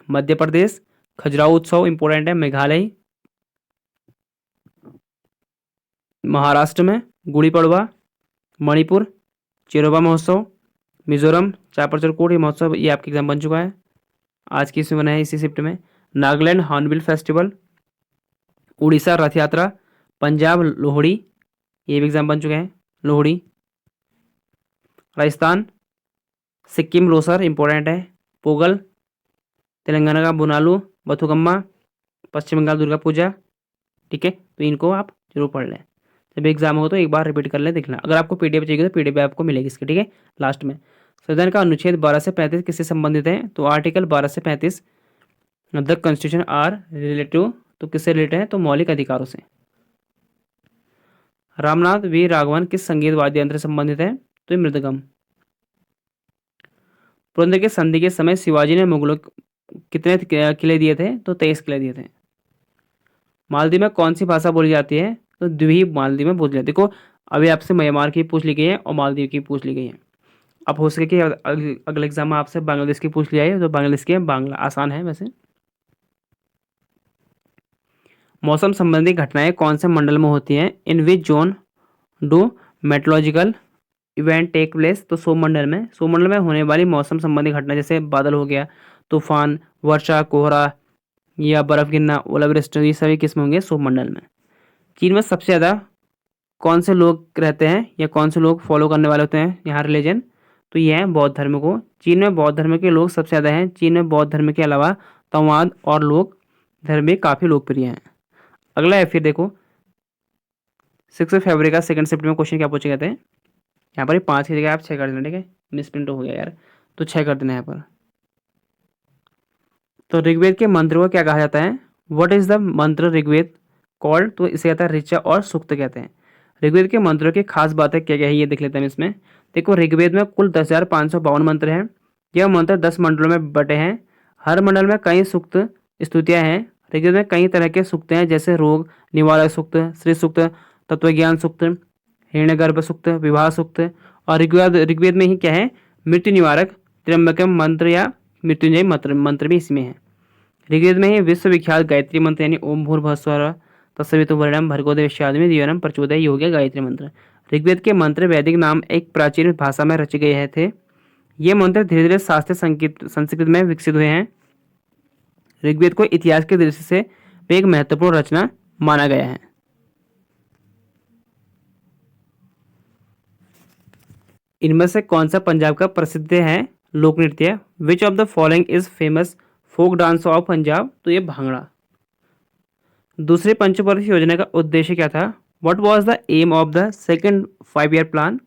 मध्य प्रदेश खजुराहो उत्सव इंपॉर्टेंट है, मेघालय, महाराष्ट्र में गुड़ी पड़वा, मणिपुर चिरोबा महोत्सव, मिजोरम चापरचरकोट ये महोत्सव, ये आपके एग्जाम बन चुका है, आज की इसमें बना है इसी शिफ्ट में। नागालैंड हॉर्नबिल फेस्टिवल, उड़ीसा रथ यात्रा, पंजाब लोहड़ी, ये भी एग्जाम बन चुके हैं लोहड़ी, राजस्थान सिक्किम लोसर इंपॉर्टेंट है, पोगल, तेलंगाना का बुनालू, बथुकम्मा, पश्चिम बंगाल दुर्गा पूजा। ठीक है, तो इनको आप जरूर पढ़ लें, जब एग्जाम हो तो एक बार रिपीट कर लें, देखना। अगर आपको पीडीएफ चाहिए तो पीडीएफ आपको मिलेगी इसकी। ठीक है, लास्ट में संविधान का अनुच्छेद 12 से 35 किससे संबंधित है? तो आर्टिकल 12 से 35 द कॉन्स्टिट्यूशन आर रिलेटिव, तो किससे रिलेटेड है? तो मौलिक अधिकारों से। रामनाथ वी राघवन किस संगीत वाद्य यंत्र से संबंधित है? तो ये मृदगम। पुरंदर के संधि के समय शिवाजी ने मुगलों को कितने किले दिए थे? तो 23 किले दिए थे। मालदीव में कौन सी भाषा बोली जाती है? तो द्वीप मालदीव में बोली जाती है। देखो, अभी आपसे म्यांमार की पूछ ली गई है और मालदीव की पूछ ली गई है। अब हो सके कि अगले एग्जाम में आपसे बांग्लादेश की पूछ लिया है, तो बांग्लादेश की बांग्ला आसान है वैसे। मौसम संबंधी घटनाएं कौन से मंडल में होती हैं? In which zone do meteorological event take place? तो सौमंडल में। सौमंडल में होने वाली मौसम संबंधी घटना जैसे बादल हो गया, तूफान, वर्षा, कोहरा या बर्फ गिरना, ओलावृष्टि, ये सभी किस्म होंगे सौमंडल में। चीन में सबसे ज़्यादा कौन से लोग रहते हैं या कौन से लोग फॉलो करने वाले होते हैं यहाँ रिलीजन? तो ये है बौद्ध धर्म को। चीन में बौद्ध धर्म के लोग सबसे ज़्यादा हैं। चीन में बौद्ध धर्म के अलावा तवाद और लोग धर्म भी काफ़ी लोकप्रिय हैं। अगला है फिर देखो 6 फरवरी का सेकंड शिफ्ट में क्वेश्चन क्या पूछे गए थे? यहाँ पर 5 की जगह आप 6 कर देना। ठीक है, मिस प्रिंट हो गया यार, तो 6 कर देना यहाँ पर। तो ऋग्वेद के मंत्रों को क्या कहा जाता है? व्हाट इज द मंत्र ऋग्वेद कॉल्ड? तो इसे कहता है ऋचा और सूक्त कहते हैं। ऋग्वेद के मंत्रों की खास बातें क्या क्या है ये देख लेते हैं इसमें। देखो, ऋग्वेद में कुल 10,552 मंत्र हैं। यह मंत्र 10 मंडलों में बटे हैं। हर मंडल में कई सूक्त स्तुतियाँ हैं। ऋग्वेद में कई तरह के सूक्त हैं, जैसे रोग निवारक सूक्त, श्री सूक्त, तत्वज्ञान सूक्त, हिरण्यगर्भ सूक्त, विवाह सूक्त। और ऋग्वेद में ही क्या है? मृत्यु निवारक त्र्यंबकम मंत्र या मृत्युंजय मंत्र भी इसमें है। ऋग्वेद में ही विश्वविख्यात गायत्री मंत्र यानी ओम भूर्भुवस्सुवः तत्सवितुर्वरेण्यं भर्गो देवस्यादि दिव्यानां प्रचोदयात्, ये हो गया गायत्री मंत्र। ऋग्वेद के मंत्र वैदिक नाम एक प्राचीन भाषा में रचे गए थे। ये मंत्र धीरे धीरे शास्त्रीय संस्कृत में विकसित हुए हैं। ऋग्वेद को इतिहास की दृष्टि से एक महत्वपूर्ण रचना माना गया है। इनमें से कौन सा पंजाब का प्रसिद्ध है लोक नृत्य? Which of the following is famous folk dance of Punjab? तो ये भांगड़ा। दूसरी पंचवर्षीय योजना का उद्देश्य क्या था? What was the aim of the second 5 year plan?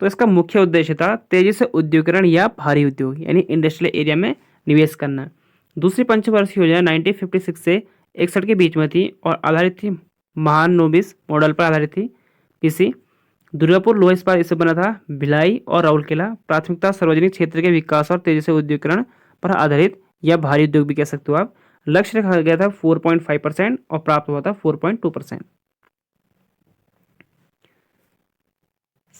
तो इसका मुख्य उद्देश्य था तेजी से उद्योगीकरण या भारी उद्योग यानी इंडस्ट्रियल एरिया में निवेश करना। दूसरी पंचवर्षीय योजना 1956 से 61 के बीच में थी और आधारित थी महानोबिस मॉडल पर आधारित थी। पीसी दुर्गापुर लोह इस्पात इससे बना था। भिलाई और राउरकेला प्राथमिकता सार्वजनिक क्षेत्र के विकास और तेजी से उद्योगीकरण पर आधारित या भारी उद्योग भी कह सकते हो आप। लक्ष्य रखा गया था 4.5% और प्राप्त हुआ था 4.2%।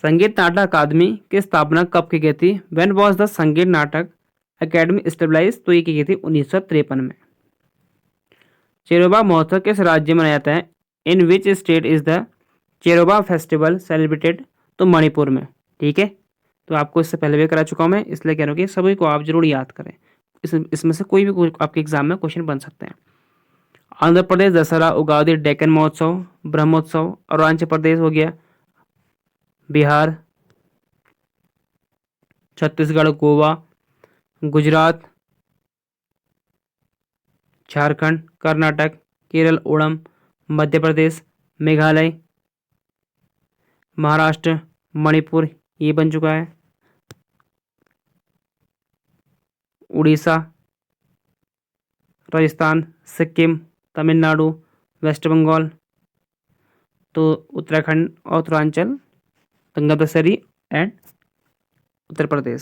संगीत नाटक अकादमी की स्थापना कब की गई थी? व्हेन वाज द संगीत नाटक अकेडमी स्टेबलाइज? तो ये की गई थी 1953 में। चेरोबा महोत्सव किस राज्य में मनाया जाता है? In which state is the Cheiraoba festival celebrated? तो मणिपुर में। ठीक है, तो आपको इससे पहले भी करा चुका हूं मैं, इसलिए कह रहा हूँ कि सभी को आप जरूर याद करें। इसमें से कोई भी आपके एग्जाम में क्वेश्चन बन सकते हैं। आंध्र प्रदेश दशहरा, उगादी, डेक्कन महोत्सव, ब्रह्मोत्सव। अरुणाचल प्रदेश हो गया, बिहार, छत्तीसगढ़, गोवा, गुजरात, झारखंड, कर्नाटक, केरल, ओणम, मध्य प्रदेश, मेघालय, महाराष्ट्र, मणिपुर, ये बन चुका है। उड़ीसा, राजस्थान, सिक्किम, तमिलनाडु, वेस्ट बंगाल, तो उत्तराखंड और उत्तरांचल, गंगा दशहरी एंड उत्तर प्रदेश।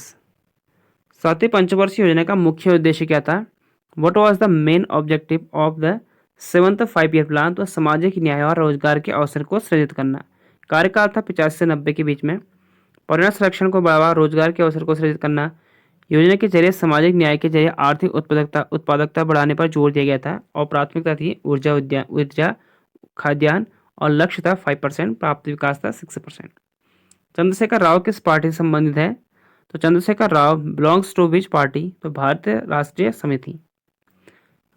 सातवीं पंचवर्षीय योजना का मुख्य उद्देश्य क्या था? What was the main objective of the 7th 5 year plan? तो सामाजिक न्याय और रोजगार के अवसर को सृजित करना। कार्यकाल था 85 से 90 के बीच में। पर्यावरण संरक्षण को बढ़ावा, रोजगार के अवसर को सृजित करना। योजना के जरिए सामाजिक न्याय के जरिए आर्थिक उत्पादकता बढ़ाने पर जोर दिया गया था और प्राथमिकता थी ऊर्जा, खाद्यान्न और लक्ष्य था 5%, प्राप्त विकास था 6%। चंद्रशेखर राव किस पार्टी से संबंधित है? तो Chandrashekar Rao belongs to which party? तो भारतीय राष्ट्रीय समिति।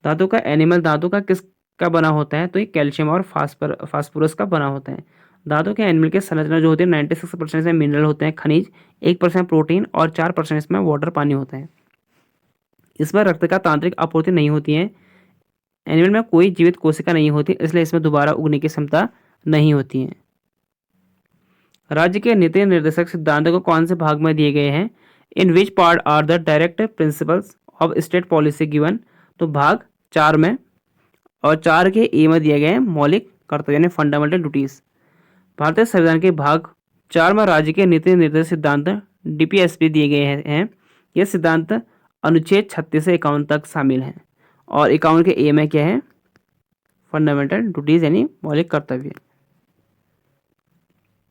धातु का एनिमल धातु का किसका बना होता है? तो ये कैल्शियम और फास्फोरस का बना होता है। दांतों के एनिमल की संरचना जो होती है 96% इसमें मिनरल होते हैं, खनिज, 1% प्रोटीन और 4% इसमें वाटर पानी होता है। इसमें रक्त का तांत्रिक आपूर्ति नहीं होती है। एनिमल में कोई जीवित कोशिका नहीं होती, इसलिए इसमें दोबारा उगने की क्षमता नहीं होती है। राज्य के नीति निर्देशक सिद्धांतों को कौन से भाग में दिए गए हैं? In which part are the directive principles of state policy given? तो भाग 4 में, और 4 के ए में दिए गए हैं मौलिक कर्तव्य यानी फंडामेंटल ड्यूटीज। भारतीय संविधान के भाग 4 में राज्य के नीति निर्देशक सिद्धांत डीपीएसपी दिए गए हैं। ये सिद्धांत अनुच्छेद 36 से 51 तक शामिल हैं, और 51 के ए में क्या है? फंडामेंटल ड्यूटीज यानी मौलिक कर्तव्य।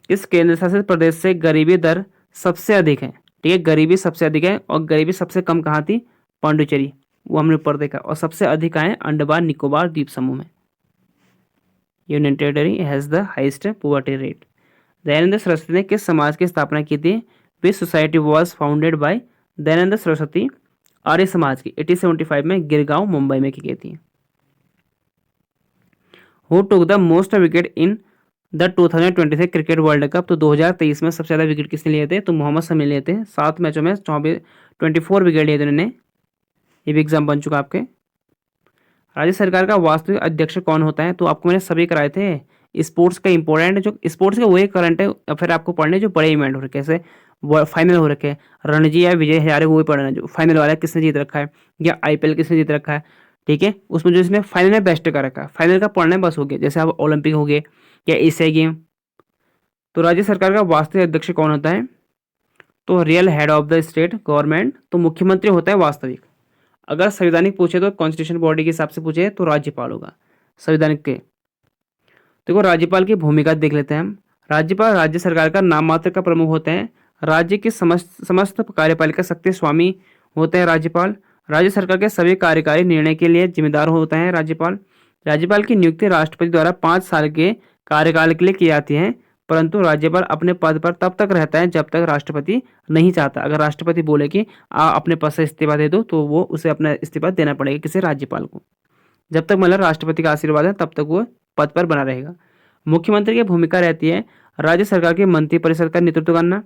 इस केंद्र शासित प्रदेश से गरीबी दर सबसे अधिक है, ठीक है, गरीबी सबसे अधिक है, और गरीबी सबसे कम कहाँ थी? पांडुचेरी, वो हमने ऊपर देखा, और सबसे अधिक कहाँ है? अंडमान निकोबार द्वीप समूह में। Union territory has the highest poverty rate. Dayanand Saraswati ने किस समाज की स्थापना की थी? Which society was founded by Dayanand Saraswati? Arya Samaj की 1875 में गिरगांव मुंबई में की गई थी। Who took the most wicket in the 2023 cricket world cup? तो 2023 में सबसे ज़्यादा विकेट किसने लिए थे? तो मोहम्मद शमी लिए थे। 7 मैचों में 24 विकेट लिए थे उन्होंने। ये भी एग्जाम बन चुका आपके। राज्य सरकार का वास्तविक अध्यक्ष कौन होता है? तो आपको मैंने सभी कराए थे। स्पोर्ट्स का इंपॉर्टेंट, जो स्पोर्ट्स के वही करंट है, फिर आपको पढ़ने जो बड़े इवेंट हो रखे, जैसे फाइनल हो रखे हैं, रणजी या विजय हजारे, वो ही पढ़ना जो फाइनल वाला है, किसने जीत रखा है, या आईपीएल किसने जीत रखा है, ठीक है, उसमें जो इसमें फाइनल में बेस्ट का रखा है, फाइनल का पढ़ना है बस हो गया। जैसे आप ओलंपिक हो गए या एशिया गेम। तो राज्य सरकार का वास्तविक अध्यक्ष कौन होता है? तो real head of the state government, तो मुख्यमंत्री होता है वास्तविक। अगर संवैधानिक पूछे तो कॉन्स्टिट्यूशन बॉडी के हिसाब से पूछे तो राज्यपाल होगा संवैधानिक के। देखो राज्यपाल की भूमिका देख लेते हैं हम। राज्यपाल राज्य सरकार का नाम मात्र का प्रमुख होते हैं। राज्य की समस्त कार्यपालिका शक्ति स्वामी होते हैं राज्यपाल। राज्य सरकार के सभी कार्यकारी निर्णय के लिए जिम्मेदार होता है राज्यपाल। राज्यपाल की नियुक्ति राष्ट्रपति द्वारा 5 साल के कार्यकाल के लिए की जाती है, परंतु राज्यपाल अपने पद पर तब तक रहता है जब तक राष्ट्रपति नहीं चाहता। अगर राष्ट्रपति बोले कि आप अपने पद से इस्तीफा दे दो, तो वो उसे अपना इस्तीफा देना पड़ेगा किसी राज्यपाल को। जब तक मतलब राष्ट्रपति का आशीर्वाद है तब तक वो पद पर बना रहेगा। मुख्यमंत्री की भूमिका रहती है राज्य सरकार के मंत्रिपरिषद का नेतृत्व करना।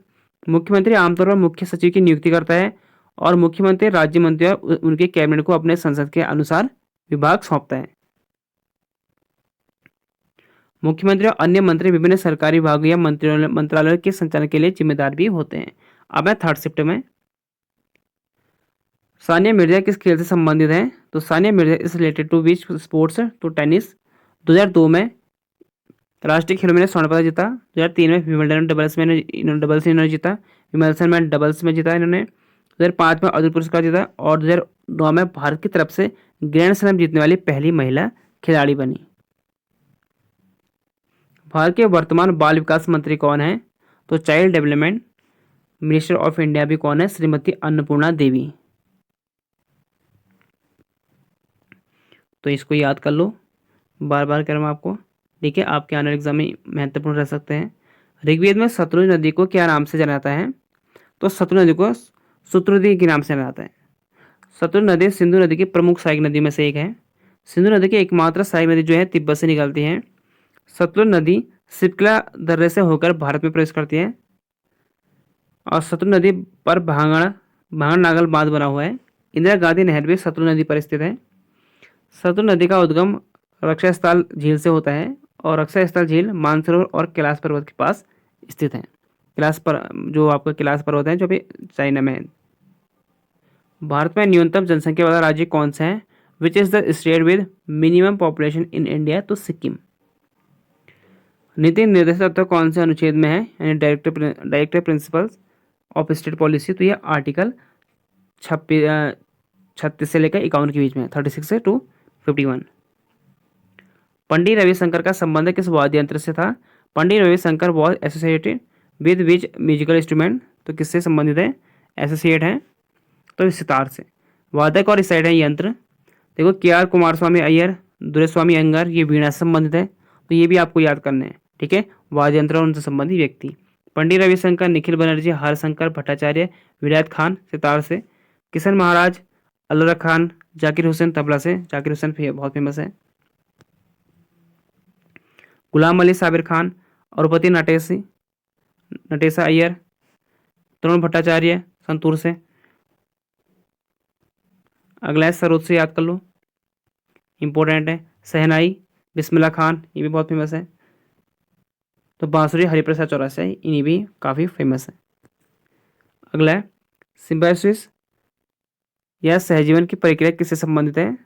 मुख्यमंत्री आमतौर पर मुख्य सचिव की नियुक्ति करता है, और मुख्यमंत्री राज्य मंत्री और उनके कैबिनेट को अपने संसद के अनुसार विभाग सौंपता है। मुख्यमंत्री और अन्य मंत्री विभिन्न सरकारी विभागों या मंत्रालय के संचालन के लिए जिम्मेदार भी होते हैं। अब है 3rd शिफ्ट में। सानिया मिर्जा किस खेल से संबंधित है? तो Sania Mirza is related to which sports? तो टेनिस। 2002 में राष्ट्रीय खेलों में स्वर्ण पदक जीता। 2003 में विंबलडन डबल्स में इन्होंने जीता। विमल्सन में डबल्स में जीता इन्होंने। 2005 में अर्जुन पुरस्कार जीता, और 2009 में भारत की तरफ से ग्रैंड स्लैम जीतने वाली पहली महिला खिलाड़ी बनी। भारत के वर्तमान बाल विकास मंत्री कौन है? तो child development minister of India भी कौन है? श्रीमती अन्नपूर्णा देवी। तो इसको याद कर लो, बार बार कह रहा हूँ आपको, ठीक है, आपके आने वाले एग्जाम में महत्वपूर्ण रह सकते हैं। ऋग्वेद में सतलुज नदी को क्या नाम से जाना जाता है? तो सतलुज नदी को सुतरुदी के नाम से जाना जाता है। सतलुज नदी सिंधु नदी की प्रमुख सहायक नदी में से एक है। सिंधु नदी की एकमात्र सहायक नदी जो है तिब्बत से निकलती है। सतलुज नदी सिपला दर्रे से होकर भारत में प्रवेश करती है, और सतलुज नदी पर भांगड़ नागल बांध बना हुआ है। इंदिरा गांधी नहर भी सतलुज नदी पर स्थित है। सतलुज नदी का उद्गम रक्षा स्थल झील से होता है, और रक्षा स्थल झील मानसरोवर और कैलाश पर्वत के पास स्थित है। जो आपका कैलाश पर्वत है जो अभी चाइना में है। भारत में न्यूनतम जनसंख्या वाला राज्य कौन सा है? Which is the state with minimum population in India? तो सिक्किम। नीति निर्देशक तत्व कौन से अनुच्छेद में है, यानी directive principles of state policy? तो यह आर्टिकल 36 से लेकर 51 के बीच में, 36 से 51। पंडित रविशंकर का संबंध किस वाद्य यंत्र से था? Pandit Ravishankar was associated with which musical instrument? तो किससे संबंधित है? एसोसिएट है तो सितार से। वादक और इसाइड है यंत्र। देखो KR कुमारस्वामी अय्यर, दुर्गेस्वामी अयंगार, ये वीणा से संबंधित है, तो ये भी आपको याद करने हैं, ठीक है, वाद्य यंत्र और उनसे संबंधित व्यक्ति। पंडित रविशंकर, निखिल बनर्जी, हरशंकर भट्टाचार्य, विलायत खान सितार से, किशन महाराज, अल्लाह खान, जाकिर हुसैन तबला से, जाकिर हुसैन बहुत फेमस है, गुलाम अली साबिर खान औरपति नटेशा अय्यर, तरुण भट्टाचार्य संतूर से। अगला है सरोद से याद कर लो, इंपॉर्टेंट है। शहनाई बिस्मिल्लाह खान, ये भी बहुत फेमस है। तो बांसुरी हरिप्रसाद चौरसिया, इन्हीं भी काफ़ी फेमस है। अगला है सिम्बायोसिस या सहजीवन की प्रक्रिया किससे संबंधित है?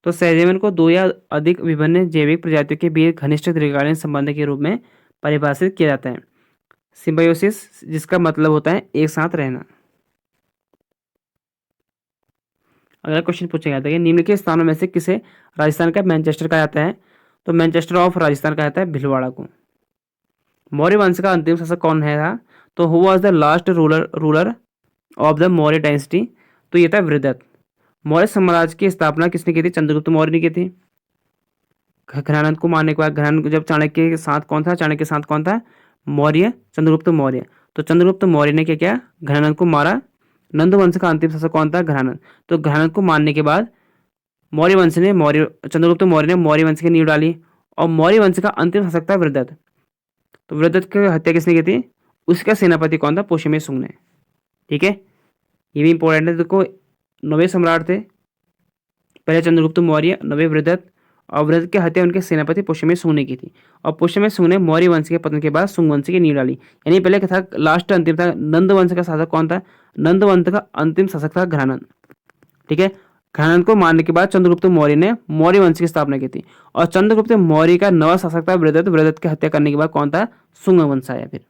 तो सहजीवन को दो या अधिक विभिन्न जैविक प्रजातियों के बीच घनिष्ठ दीर्घकालीन संबंध के रूप में परिभाषित किया जाता है। सिम्बायोसिस जिसका मतलब होता है एक साथ रहना। अगला क्वेश्चन पूछा गया था कि निम्नलिखित स्थानों में से किसे राजस्थान का मैनचेस्टर कहा जाता है? तो मैनचेस्टर ऑफ राजस्थान कहा जाता है भीलवाड़ा को। मौर्य वंश का अंतिम शासक कौन है था? तो who was the last ruler of the Maurya dynasty? तो ये था वृद्धत। मौर्य साम्राज्य की स्थापना किसने की थी? चंद्रगुप्त मौर्य ने की थी। घनानंद को मारने के बाद घनानंद जब चाणक्य के साथ कौन था? चाणक्य के साथ कौन था? मौर्य, चंद्रगुप्त मौर्य। तो चंद्रगुप्त मौर्य ने क्या किया? घनानंद को मारा। नंद वंश का अंतिम शासक कौन था? घनानंद। तो घनानंद को मारने के बाद चंद्रगुप्त मौर्य ने मौर्य वंश की नींव डाली और मौर्य वंश का अंतिम शासक था वृद्धत। तो वृद्धत की हत्या किसने की थी? उसका सेनापति कौन था? पुष्यमेव शुंग ने। ठीक है, ये भी इंपॉर्टेंट है। देखो, नवे सम्राट थे, पहले चंद्रगुप्त मौर्य, नवे वृद्धत, और वृद्धत की हत्या उनके सेनापति पुष्यमेव शुंग ने की थी। और पुष्यमेव शुंग ने मौर्य वंश के पतन के बाद शुंग वंश की नींव डाली। यानी पहले क्या था? लास्ट अंतिम था। नंद वंश का शासक कौन था? नंद वंश का अंतिम शासक था घनानंद। ठीक है, घनानंद को मारने के बाद चंद्रगुप्त मौर्य ने मौर्य वंश की स्थापना की थी और चंद्रगुप्त मौर्य का नवा शासक था वृद्धत। वृद्धत की हत्या करने के बाद कौन था? शुंग वंश आया, फिर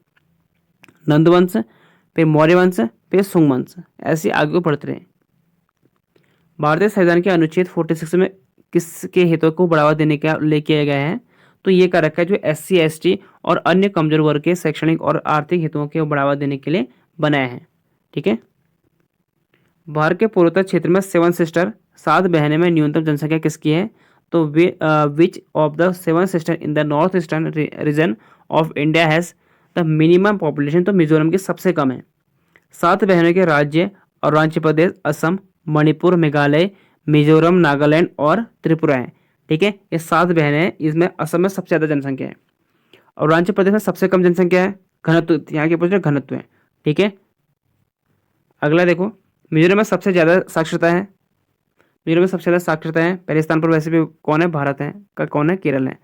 नंद वंश, फिर मौर्य वंश, फिर शुंग वंश, ऐसे आगे को बढ़ते रहे। भारतीय संविधान के अनुच्छेद 46 में किसके हितों को बढ़ावा देने का उल्लेख किया गया है? तो ये कर रखा है जो SC ST और अन्य कमजोर वर्ग के शैक्षणिक और आर्थिक हितों को बढ़ावा देने के लिए बनाया है। ठीक है, भारत के पूर्वोत्तर क्षेत्र में 7 सिस्टर, 7 बहनें में न्यूनतम जनसंख्या किसकी है? तो विच of the 7 sister in the north eastern region of India has the minimum population? तो मिजोरम की सबसे कम है। 7 बहनों के राज्य अरुणाचल प्रदेश, असम, मणिपुर, मेघालय, मिजोरम, नागालैंड और त्रिपुरा है। ठीक है, ये 7 बहनें हैं। इसमें असम में सबसे ज़्यादा जनसंख्या है, अरुणाचल प्रदेश में सबसे कम जनसंख्या है। घनत्व यहाँ के पूछ रहे घनत्व है। ठीक है, अगला देखो, मिजोरम में सबसे ज़्यादा साक्षरता है। मिजोरम में सबसे ज़्यादा साक्षरता है। पहले स्थान पर वैसे भी कौन है? भारत है। का कौन है? केरल है।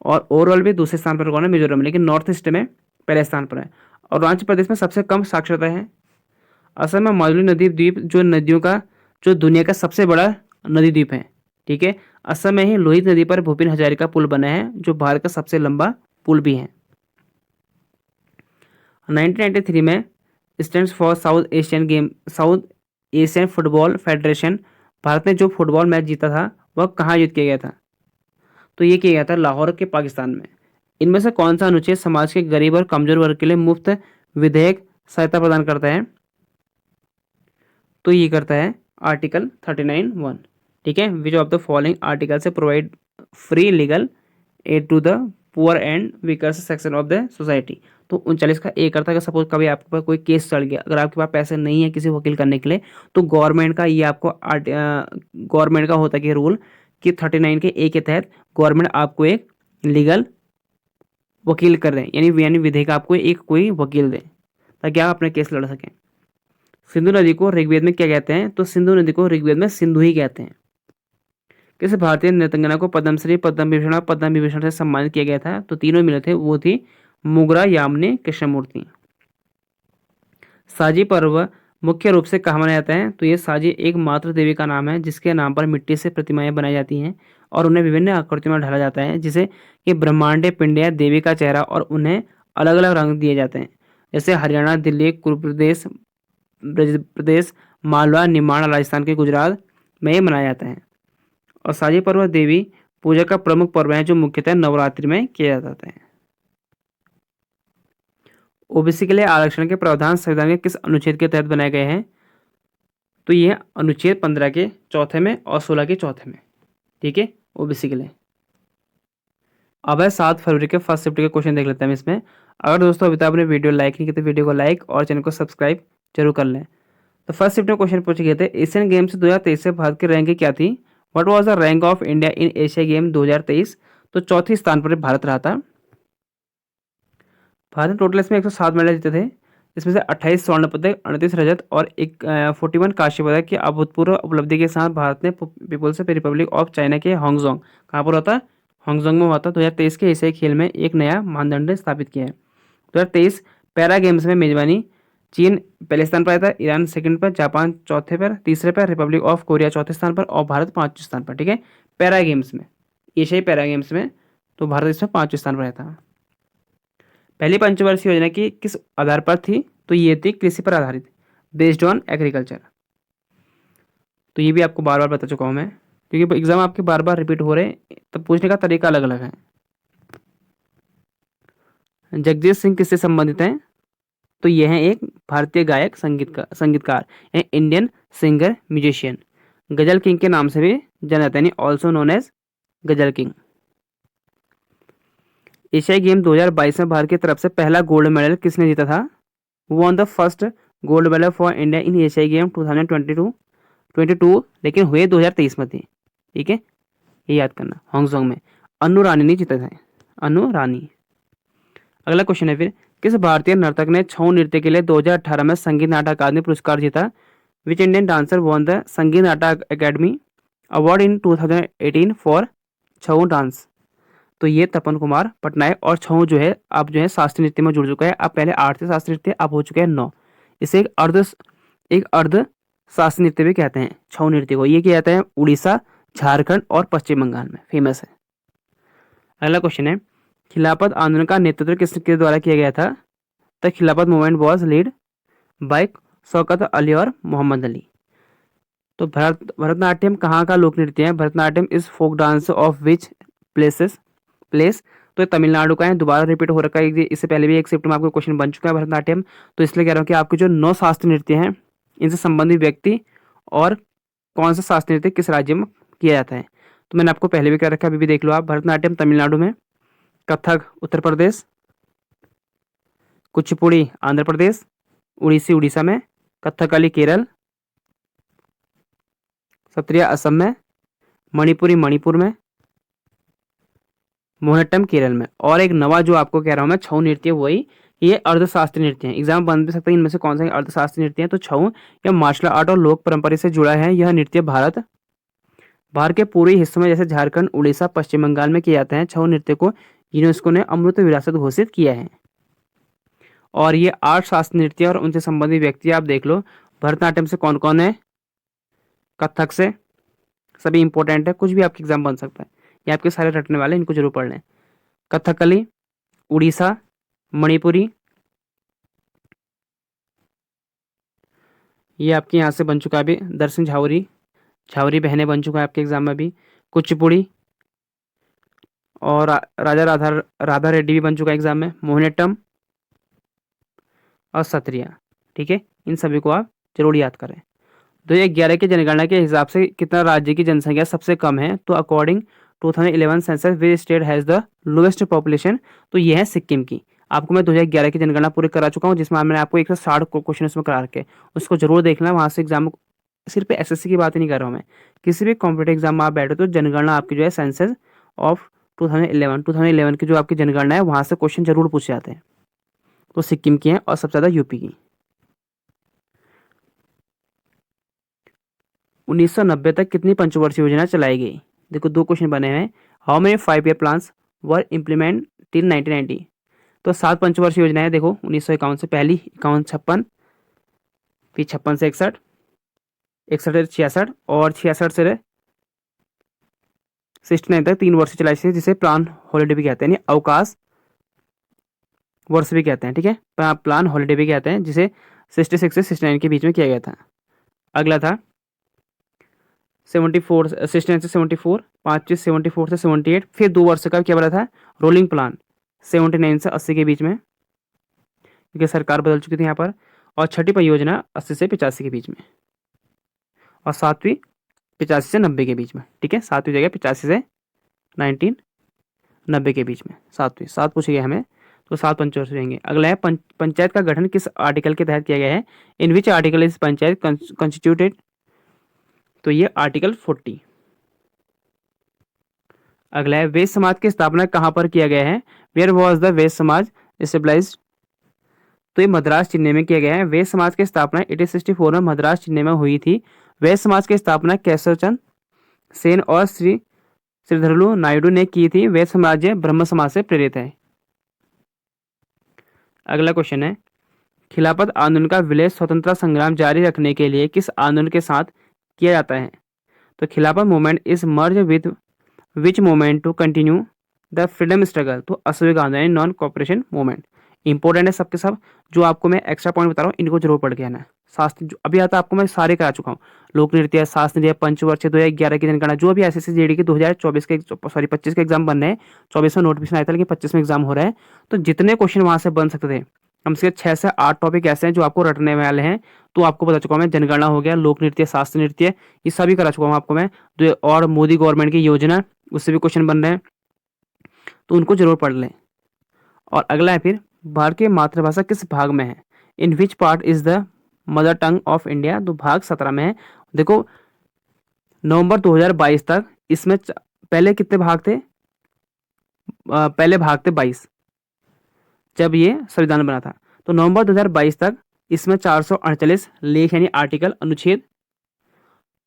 और ओवरऑल भी दूसरे स्थान पर कौन है? मिजोरम, लेकिन नॉर्थ ईस्ट में पहले स्थान पर है। और अरुणाचल प्रदेश में सबसे कम साक्षरता है। असम में माजुली नदी द्वीप जो दुनिया का सबसे बड़ा नदी द्वीप है। ठीक है, असम में ही लोहित नदी पर भूपेन हजारिका पुल बना है जो भारत का सबसे लंबा पुल भी है। 1993 में stands for south Asian football federation, Bharat ने जो फुटबॉल मैच जीता था वह कहाँ आयोजित किया गया था? तो ये किया गया था लाहौर के पाकिस्तान में। इनमें से कौन सा अनुच्छेद समाज के गरीब और कमजोर वर्ग के लिए मुफ्त विधेयक सहायता प्रदान करता है? तो ये करता है आर्टिकल 39(1). ठीक है, which of the following article से provide free legal aid to the poor and weaker section of the society? तो 39 का ए करता है कि सपोज कभी आपके पास कोई केस चल गया, अगर आपके पास पैसे नहीं है किसी वकील करने के लिए, तो गवर्नमेंट का ये आपको गवर्नमेंट का होता है कि रूल कि 39 के ए के तहत गवर्नमेंट आपको एक लीगल वकील कर रहे हैं, यानी विधेयक आपको एक कोई वकील दे ताकि आप अपने केस लड़ सकें। सिंधु नदी को ऋग्वेद में क्या कहते हैं? तो सिंधु नदी को ऋग्वेद में सिंधु ही कहते हैं। किस भारतीय नृत्यंगना को पद्मश्री, पद्म विभूषण और पद्म विभूषण से सम्मानित किया गया था? तो तीनों मिले थे, वो थी मुगरा यामिनी कृष्णमूर्ति। साजी पर्व मुख्य रूप से कहाँ मनाया जाता है? तो ये साजी एक मातृ देवी का नाम है जिसके नाम पर मिट्टी से प्रतिमाएं बनाई जाती हैं और उन्हें विभिन्न आकृतियों में ढाला जाता है, जिसे कि ब्रह्मांडे पिंड या देवी का चेहरा, और उन्हें अलग अलग रंग दिए जाते हैं, जैसे हरियाणा, दिल्ली, कुरु प्रदेश, ब्रज प्रदेश, मालवा, निमाड़, राजस्थान के गुजरात में ये मनाया जाता है। और साजी पर्व देवी पूजा का प्रमुख पर्व है जो मुख्यतः नवरात्रि में किया जाता है। ओबीसी के लिए आरक्षण के प्रावधान संविधान के किस अनुच्छेद के तहत बनाए गए हैं? तो ये अनुच्छेद 15 के चौथे में और 16 के चौथे में। ठीक है, ओबीसी के लिए। अब है 7 फरवरी के फर्स्ट शिफ्ट के क्वेश्चन देख लेते हैं इसमें। अगर दोस्तों अभी तक आपने वीडियो लाइक नहीं की तो वीडियो को लाइक और चैनल को सब्सक्राइब जरूर कर लें। तो फर्स्ट शिफ्ट में क्वेश्चन पूछे गए थे, एशियन गेम्स 2023 से भारत की रैंकिंग क्या थी? What was the rank of India in Asia game 2023? तो चौथे स्थान पर भारत रहा था। भारत ने टोटल इसमें 107 मेडल जीते थे, इसमें से 28 स्वर्ण पदक, 38 रजत और 41 कांस्य पदक की अभूतपूर्व उपलब्धि के साथ भारत ने पीपुल्स रिपब्लिक ऑफ चाइना के हांगजोंग, कहाँ पर होता है, हांगजोंग में हुआ था 2023 के एशियाई खेल में एक नया मानदंड स्थापित किया है। 2023 पैरा गेम्स में मेजबानी चीन पहले स्थान पर आया था, ईरान सेकंड पर, जापान चौथे पर, तीसरे पर रिपब्लिक ऑफ कोरिया चौथे स्थान पर और भारत पांचवें स्थान पर। ठीक है, पैरा गेम्स में, एशियाई पैरा गेम्स में तो भारत इसमें पांचवें स्थान पर आया था। पहली पंचवर्षीय योजना की किस आधार पर थी, तो ये थी कृषि पर आधारित, बेस्ड ऑन एग्रीकल्चर। तो ये भी आपको बार बार बता चुका हूं मैं, क्योंकि एग्जाम आपके बार बार रिपीट हो रहे हैं, तब पूछने का तरीका अलग अलग है। जगजीत सिंह किससे संबंधित हैं, तो यह है एक भारतीय गायक संगीतकार, इंडियन सिंगर म्यूजिशियन, गजल किंग के नाम से भी जाना जाता है, ऑल्सो नोन एज गजल किंग। एशियाई गेम 2022 में भारत की तरफ से पहला गोल्ड मेडल किसने जीता था, won the first gold medal for India in एशियाई गेम 2022, लेकिन हुए 2023 में थे। ठीक है, ये याद करना, हांगजोंग में। अनु रानी ने जीता था, अनु रानी। अगला क्वेश्चन है फिर, किस भारतीय नर्तक ने छऊ नृत्य के लिए 2018 में संगीत नाटक अकादमी पुरस्कार जीता, which Indian dancer won the संगीत नाटक academy award in 2018 for Chhau dance, तो ये तपन कुमार पटनायक। और छऊ जो है अब जो है शास्त्रीय नृत्य में जुड़ चुका है, अब पहले 8 थे शास्त्रीय नृत्य, अब हो चुके हैं 9। इसे एक अर्ध शास्त्रीय नृत्य भी कहते हैं छऊ नृत्य को। ये क्या जाता है, उड़ीसा, झारखंड और पश्चिम बंगाल में फेमस है। अगला क्वेश्चन है, खिलाफत आंदोलन का नेतृत्व किसके द्वारा किया गया था, द खिलाफत movement was lead by Shaukat Ali और मोहम्मद अली। तो भरतनाट्यम कहाँ का लोक नृत्य है, Bharatanatyam is folk dance of which place, तो तमिलनाडु का है, दोबारा रिपीट हो रखा है, इससे पहले भी एक शिफ्ट में आपको क्वेश्चन बन चुका है भरतनाट्यम। तो इसलिए कह रहा हूँ कि आपके जो 9 शास्त्रीय नृत्य हैं, इनसे संबंधित व्यक्ति और कौन सा शास्त्रीय नृत्य किस राज्य में किया जाता है, तो मैंने आपको पहले भी कह रखा है, अभी भी देख लो आप। भरतनाट्यम तमिलनाडु में, कथक उत्तर प्रदेश, कुचिपुड़ी आंध्र प्रदेश, उड़ीसी उड़ीसा में, कथकली केरल, सत्रिया असम में, मणिपुरी मणिपुर में, मोहनट्टम केरल में। और एक नवा जो आपको कह रहा हूं मैं, छऊ नृत्य, वही ये अर्धशास्त्रीय नृत्य है। एग्जाम बन भी सकता है इनमें से कौन सा अर्धशास्त्रीय नृत्य है, तो छऊ या मार्शल आर्ट और लोक परंपरा से जुड़ा है। यह नृत्य भारत के पूर्वी हिस्सों में जैसे झारखंड, उड़ीसा, पश्चिम बंगाल में किए जाते हैं। छऊ नृत्य को यूनेस्को ने अमृत विरासत घोषित किया है। और ये 8 शास्त्रीय नृत्य और उनसे संबंधित व्यक्ति आप देख लो, भरतनाट्यम से कौन कौन है, कथक से, सभी इंपॉर्टेंट है, कुछ भी आपके एग्जाम बन सकता है, ये आपके सारे रटने वाले, इनको जरूर पढ़ लें। कथकली, उड़ीसा, मणिपुरी, ये आपके यहाँ से बन चुका है अभी। दर्शन झावरी बहने बन चुका है आपके एग्जाम में अभी। कुचिपुड़ी और राधा रेड्डी भी बन चुका है एग्जाम में। मोहिनीअट्टम और सत्रिया। ठीक है, इन सभी को आप जरूर याद करें। 2011 की जनगणना के हिसाब से कितना राज्य की जनसंख्या सबसे कम है, तो according 2011 census which state has the lowest population, तो ये है सिक्किम की। आपको मैं 2011 की जनगणना पूरी करा चुका हूँ, जिसमें मैंने आपको 160 क्वेश्चन उसमें करा रखे, उसको जरूर देखना। वहाँ से एग्जाम, सिर्फ एसएससी की बात ही नहीं कर रहा हूँ मैं, किसी भी कॉम्पिटेटिव एग्जाम में आप बैठे तो जनगणना आपकी जो है सेंसस ऑफ 2011 की जो आपकी जनगणना है, वहाँ से क्वेश्चन जरूर पूछे जाते हैं। तो सिक्किम की है और सबसे ज़्यादा यूपी की। 1990 तक कितनी पंचवर्षीय योजना चलाई गई, देखो 2 क्वेश्चन बने हैं। How many 5 year plans were implement till 1990, तो 7 पंचवर्षीय योजनाएं देखो। 1951 से पहली 51-56, फिर 56 से 61, 61 से 66 और 66 से 69 तक 3 वर्ष चलाई थी, जिसे प्लान हॉलीडे भी कहते हैं, यानी अवकाश वर्ष भी कहते हैं। ठीक है, प्लान हॉलीडे भी कहते हैं, जिसे 66 से 69 के बीच में किया गया था। अगला था 69 से 74, 5 74 से 78, फिर 2 वर्ष का क्या बोला था, रोलिंग प्लान 79 से 80 के बीच में, क्योंकि सरकार बदल चुकी थी यहाँ पर। और छठी परियोजना 80 से 85 के बीच में, और 7वीं 85 से 90 के बीच में। ठीक है, 7वीं जगह 85 से 1990 के बीच में, 7 पूछे गए हमें, तो 7 पंचवर्ष रहेंगे। अगला है पंचायत का गठन किस आर्टिकल के तहत किया गया है, in which article is panchayat constituted, तो ये आर्टिकल 40। अगला है वेद समाज की स्थापना कहां पर किया गया है, वेयर वॉज द वेद समाज एस्टेब्लिश्ड, तो ये मद्रास चेन्नई में किया गया है। वैश्य समाज की स्थापना 1864 में मद्रास चेन्नई में हुई थी। वैश्य समाज की स्थापना केशव चंद सेन और श्री श्रीधरलू नायडू ने की थी। वैश्य समाज ब्रह्म समाज से प्रेरित है। अगला क्वेश्चन है, खिलाफत आंदोलन का विलय स्वतंत्रता संग्राम जारी रखने के लिए किस आंदोलन के साथ किया जाता है? तो Khilafat movement is merge with which movement to continue the freedom struggle? तो असहयोग आंदोलन, नॉन कॉपरेशन मूवमेंट। इंपॉर्टेंट है सबके सब। जो आपको मैं एक्स्ट्रा पॉइंट बता रहा हूँ इनको जरूर पढ़ के आना। शास्त्र अभी आता आपको मैं सारे करा चुका हूँ। लोक नृत्य, शास्त्र नृत्य, पंचवर्ष 2011 की जनगणना, जो भी एसएससी जीडी के 2024 के 25 के एग्जाम बन रहे हैं। 24 में नोटिफिकेशन आया था लेकिन 25 में एग्जाम हो रहा है। तो जितने क्वेश्चन वहां से बन सकते थे, कम से कम 6 से 8 टॉपिक ऐसे हैं जो आपको रटने वाले हैं। तो आपको बता चुका हूं मैं, जनगणना हो गया, लोक नृत्य, शास्त्र नृत्य, ये सभी करा चुका हूँ आपको मैं। और मोदी गवर्नमेंट की योजना, उससे भी क्वेश्चन बन रहे हैं, तो उनको जरूर पढ़ लें। और अगला है फिर, भारत की मातृभाषा किस भाग में है? In which part is the mother tongue of India? तो भाग 17 में है। देखो नवंबर 2022 तक इसमें पहले कितने भाग थे? पहले भाग थे 22 जब ये संविधान बना था। तो नवंबर 2022 तक इसमें 448 लेख यानी आर्टिकल, अनुच्छेद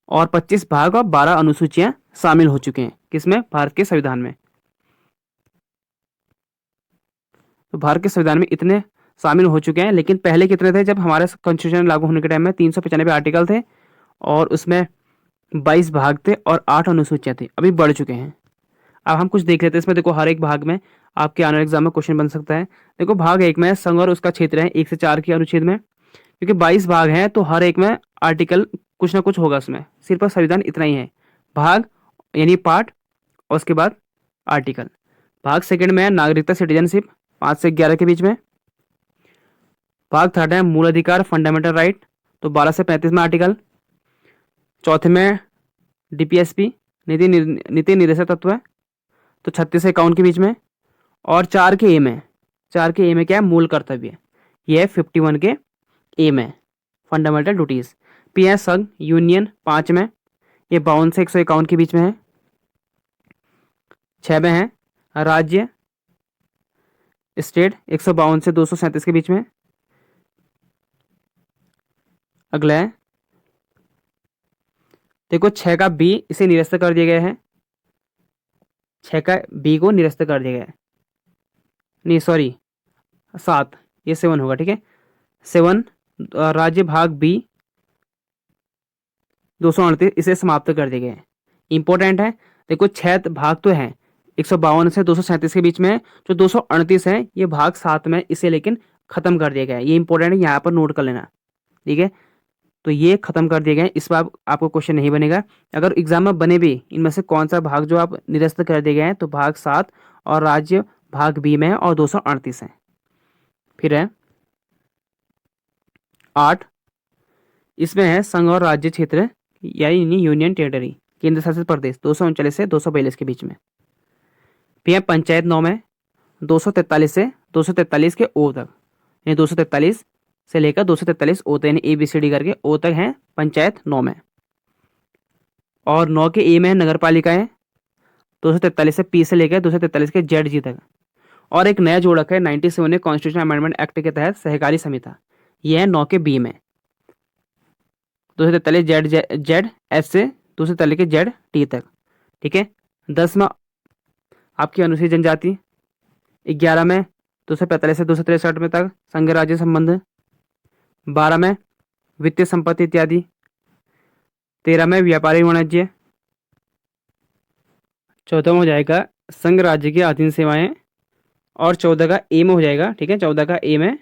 और 25 भाग और 12 अनुसूचियां शामिल हो चुके हैं। किसमें? भारत के संविधान में। तो भारत के संविधान में इतने शामिल हो चुके हैं। लेकिन पहले कितने थे? जब हमारे कॉन्स्टिट्यूशन लागू होने के टाइम में 395 आर्टिकल थे और उसमें 22 भाग थे और 8 अनुसूचियां थी। अभी बढ़ चुके हैं। अब हम कुछ देख लेते हैं इसमें। देखो हर एक भाग में आपके आने वाले एग्जाम में क्वेश्चन बन सकता है। देखो भाग 1 में संघ और उसका क्षेत्र है 1 से 4 के अनुच्छेद में। क्योंकि 22 भाग हैं तो हर एक में आर्टिकल कुछ ना कुछ होगा उसमें। सिर्फ संविधान इतना ही है, भाग यानी पार्ट और उसके बाद आर्टिकल। भाग सेकंड में है नागरिकता, सिटीजनशिप, 5 से 11 के बीच में। भाग थर्ड है मूल अधिकार, फंडामेंटल राइट, तो 12 से 35 में आर्टिकल। चौथे में डीपीएसपी, नीति निर्देशक तत्व है, तो 36 से 51 के बीच में। और 4 के ए में, 4 के ए में क्या है? मूल कर्तव्य, ये है 51 के ए में, फंडामेंटल ड्यूटीज। पी है संघ, यूनियन, 5 में, ये 52 से 151 के बीच में है। 6 में है राज्य, स्टेट, 152 से 237 के बीच में। अगला है देखो 6 का बी, इसे निरस्त कर दिया गया है। 6 का बी को निरस्त कर दिया गया है, नहीं सॉरी 7, ये 7 होगा, ठीक है। 7 राज्य भाग बी 238, इसे समाप्त कर दिया गया है। इंपॉर्टेंट है। देखो 6 भाग तो है 152 से 237 के बीच में, जो 238 है ये भाग 7 में, इसे लेकिन खत्म कर दिया गया है। ये इंपॉर्टेंट है, यहाँ पर नोट कर लेना, ठीक है। तो ये खत्म कर दिए गए, इस पर आपको क्वेश्चन नहीं बनेगा। अगर एग्जाम में बने भी, इनमें से कौन सा भाग जो आप निरस्त कर दिए गए हैं, तो भाग 7 और राज्य भाग बी में है और 238 है। फिर है 8, इसमें है संघ और राज्य क्षेत्र यानी यूनियन टेरिटरी, केंद्र शासित प्रदेश, 239 से 242 के बीच में। फिर है पंचायत 9 में, 243 से 243 के ओ तक, यानी 243 से लेकर 243 ओ तक, यानी ABCD करके ओ तक है पंचायत 9 में। और 9 के ए में है नगर पालिकाएं, 243 से पी से लेकर 243 के जेड तक। और एक नया जोड़ रखा है 97 ने कॉन्स्टिट्यूशन अमेंडमेंट एक्ट के तहत सहकारी समिति, ये है 9 के बी में, 243 जेड एस से 243 के जेड टी तक, ठीक है। 10 में आपकी अनुसूचित जनजाति, 11 में 245 से 263 में तक संघ राज्य संबंध, 12 में वित्तीय संपत्ति इत्यादि, 13 में व्यापारिक वाणिज्य, 14 में हो जाएगा संघ राज्य की अधीन सेवाएं, और 14 का ए में हो जाएगा, ठीक है। 14 का ए में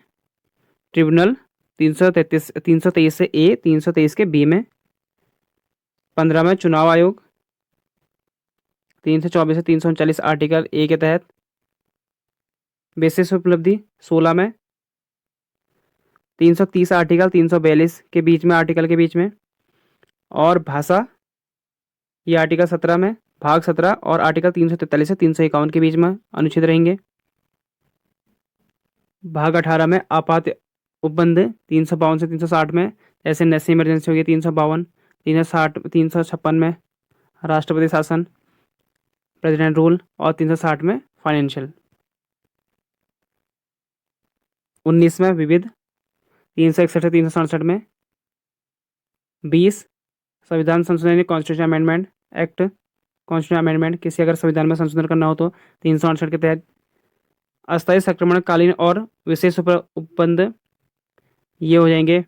ट्रिब्यूनल, 323 से ए, 323 के बी में। 15 में चुनाव आयोग, 324 से 339 आर्टिकल ए के तहत। बेसिस उपलब्धि 16 में, 330 आर्टिकल 342 के बीच में, आर्टिकल के बीच में। और भाषा, ये आर्टिकल 17 में, भाग 17 और आर्टिकल 343 से 351 के बीच में अनुच्छेद रहेंगे। भाग 18 में आपात उपबंध, 352 से 360 में, जैसे नेशनल इमरजेंसी हो गई 352, 360, 356 में राष्ट्रपति शासन, प्रेसिडेंट रूल, और 360 में फाइनेंशियल। 19 में विविध 361 से 367 में। 20 संविधान संशोधन constitution amendment act, constitution amendment, किसी अगर संविधान में संशोधन करना हो तो 368 के तहत। अस्थायी संक्रमणकालीन और विशेष उपबंध ये हो जाएंगे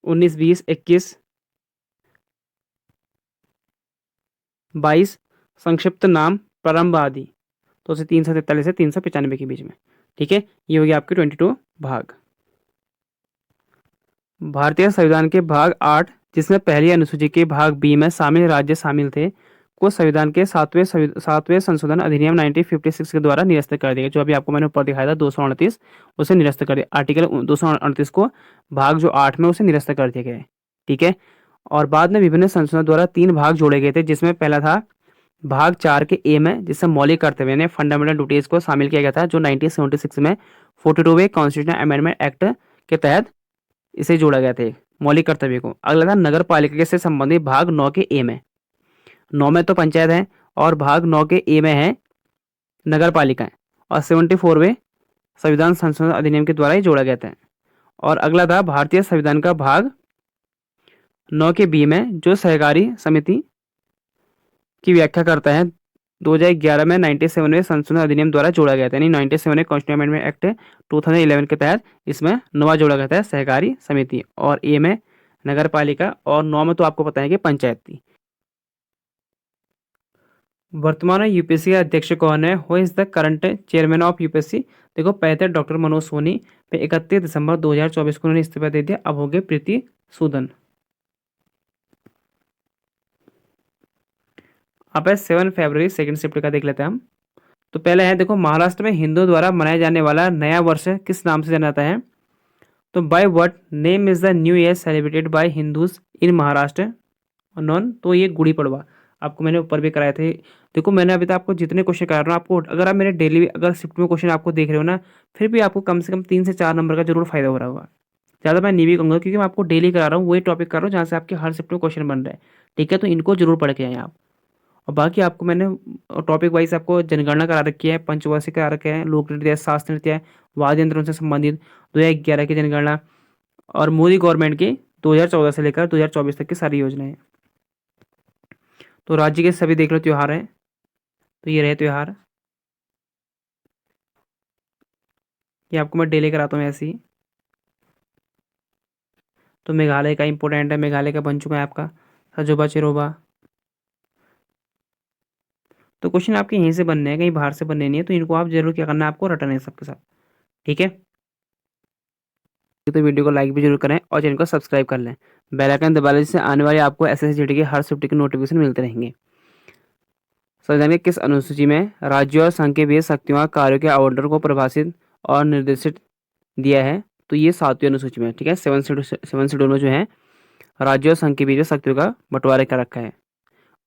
19, 20, 21। 22 संक्षिप्त नाम प्रारंभ आदि, तो उसे 343 से 395 के बीच में। ठीक है, ये हो गया आपके 22 भाग। भारतीय संविधान के भाग 8, जिसमें पहली अनुसूची के भाग बी में शामिल राज्य शामिल थे, को संविधान के सातवें संशोधन अधिनियम 1956 के द्वारा निरस्त कर दिया। जो अभी आपको मैंने ऊपर दिखाया था 238, उसे निरस्त कर दिया। आर्टिकल 238 को भाग जो 8 में उसे निरस्त कर दिया गया है। ठीक है, और बाद में विभिन्न संशोधनों द्वारा 3 भाग जोड़े गए थे, जिसमें पहला था भाग 4 के ए में, जिससे मौलिक कर्तव्य यानी फंडामेंटल ड्यूटीज को शामिल किया गया था, जो 1976 में 42वें कॉन्स्टिट्यूशन अमेंडमेंट एक्ट के तहत इसे जोड़ा गया था मौलिक कर्तव्य को। अगला था नगर पालिका से संबंधित भाग 9 के ए में। 9 में तो पंचायत है और भाग 9 के ए में है नगर पालिका, और 74वें संविधान संशोधन अधिनियम के द्वारा ही जोड़ा गया था। और अगला था भारतीय संविधान का भाग 9 के बी में, जो सहकारी समिति की व्याख्या करता है, 2011 में 97वें संशोधन अधिनियम द्वारा जोड़ा गया था, यानी 97वें कॉन्स्टिट्यूशन अमेंडमेंट एक्ट 2011 के तहत इसमें नवा जोड़ा गया था सहकारी समिति। और ए में नगर पालिका, और 9 में तो आपको पता है कि पंचायत थी। वर्तमान में यूपीएससी के अध्यक्ष कौन है? Who is the current chairman of UPSC? देखो, पहले थे डॉक्टर मनोज सोनी, पे 31 दिसंबर 2024 को उन्होंने इस्तीफा दे दिया। अब हो गए प्रीति सूदन। अब है 7 फरवरी सेकंड शिफ्ट का देख लेते हैं हम। तो पहले है, देखो, महाराष्ट्र में हिंदुओं द्वारा मनाया जाने वाला नया वर्ष किस नाम से जाना जाता है? तो by what name is the new year celebrated by Hindus in Maharashtra? Non, तो ये गुड़ी पड़वा। आपको मैंने ऊपर भी कराए थे। देखो, मैंने अभी तक आपको जितने क्वेश्चन करा रहा हूँ, आपको अगर आप मेरे डेली अगर शिफ्ट में क्वेश्चन आपको देख रहे हो ना, फिर भी आपको कम से कम 3 से 4 नंबर का जरूर फायदा हो रहा होगा। ज़्यादा मैं नहीं भी कहूँगा, क्योंकि मैं आपको डेली करा रहा हूँ, वही टॉपिक कर रहा हूँ जहाँ से आपके हर शिफ्ट में क्वेश्चन बन रहे हैं। ठीक है, तो इनको जरूर पढ़ के आए आप। और बाकी आपको मैंने टॉपिक वाइज आपको जनगणना करा रखी है, पंचवर्षीय करा रखे हैं, लोक नृत्य, शास्त्र नृत्य, वाद्य यंत्रों से संबंधित 2011 की जनगणना, और मोदी गवर्नमेंट की 2014 से लेकर 2024 तक की सारी योजनाएं। तो राज्य के सभी देख लो त्योहार हैं, तो ये रहे त्योहार, ये आपको मैं डेली कराता हूँ ऐसे ही। तो मेघालय का इंपॉर्टेंट है, मेघालय का बन चुका है आपका सजोबा चिरोबा। तो क्वेश्चन आपके यहीं से बनने हैं, कहीं बाहर से बनने नहीं है, तो इनको आप जरूर क्या करना है, आपको रटना है सबके साथ। ठीक है, तो वीडियो को लाइक भी जरूर करें और चैनल को सब्सक्राइब कर लें। बेल आइकन दबा लें, जिससे आने वाले आपको एसएससी जीडी के हर शिफ्ट के नोटिफिकेशन मिलते रहेंगे। संविधान के किस अनुसूची में राज्यों और संघ के बीच शक्तियों कार्यों के आवंटन को परिभाषित और निर्देशित दिया है? तो ये 7वीं अनुसूची में। ठीक है, 7 शेड्यूल में जो है राज्यों और संघ के बीच शक्तियों का बंटवारा कर रखा है।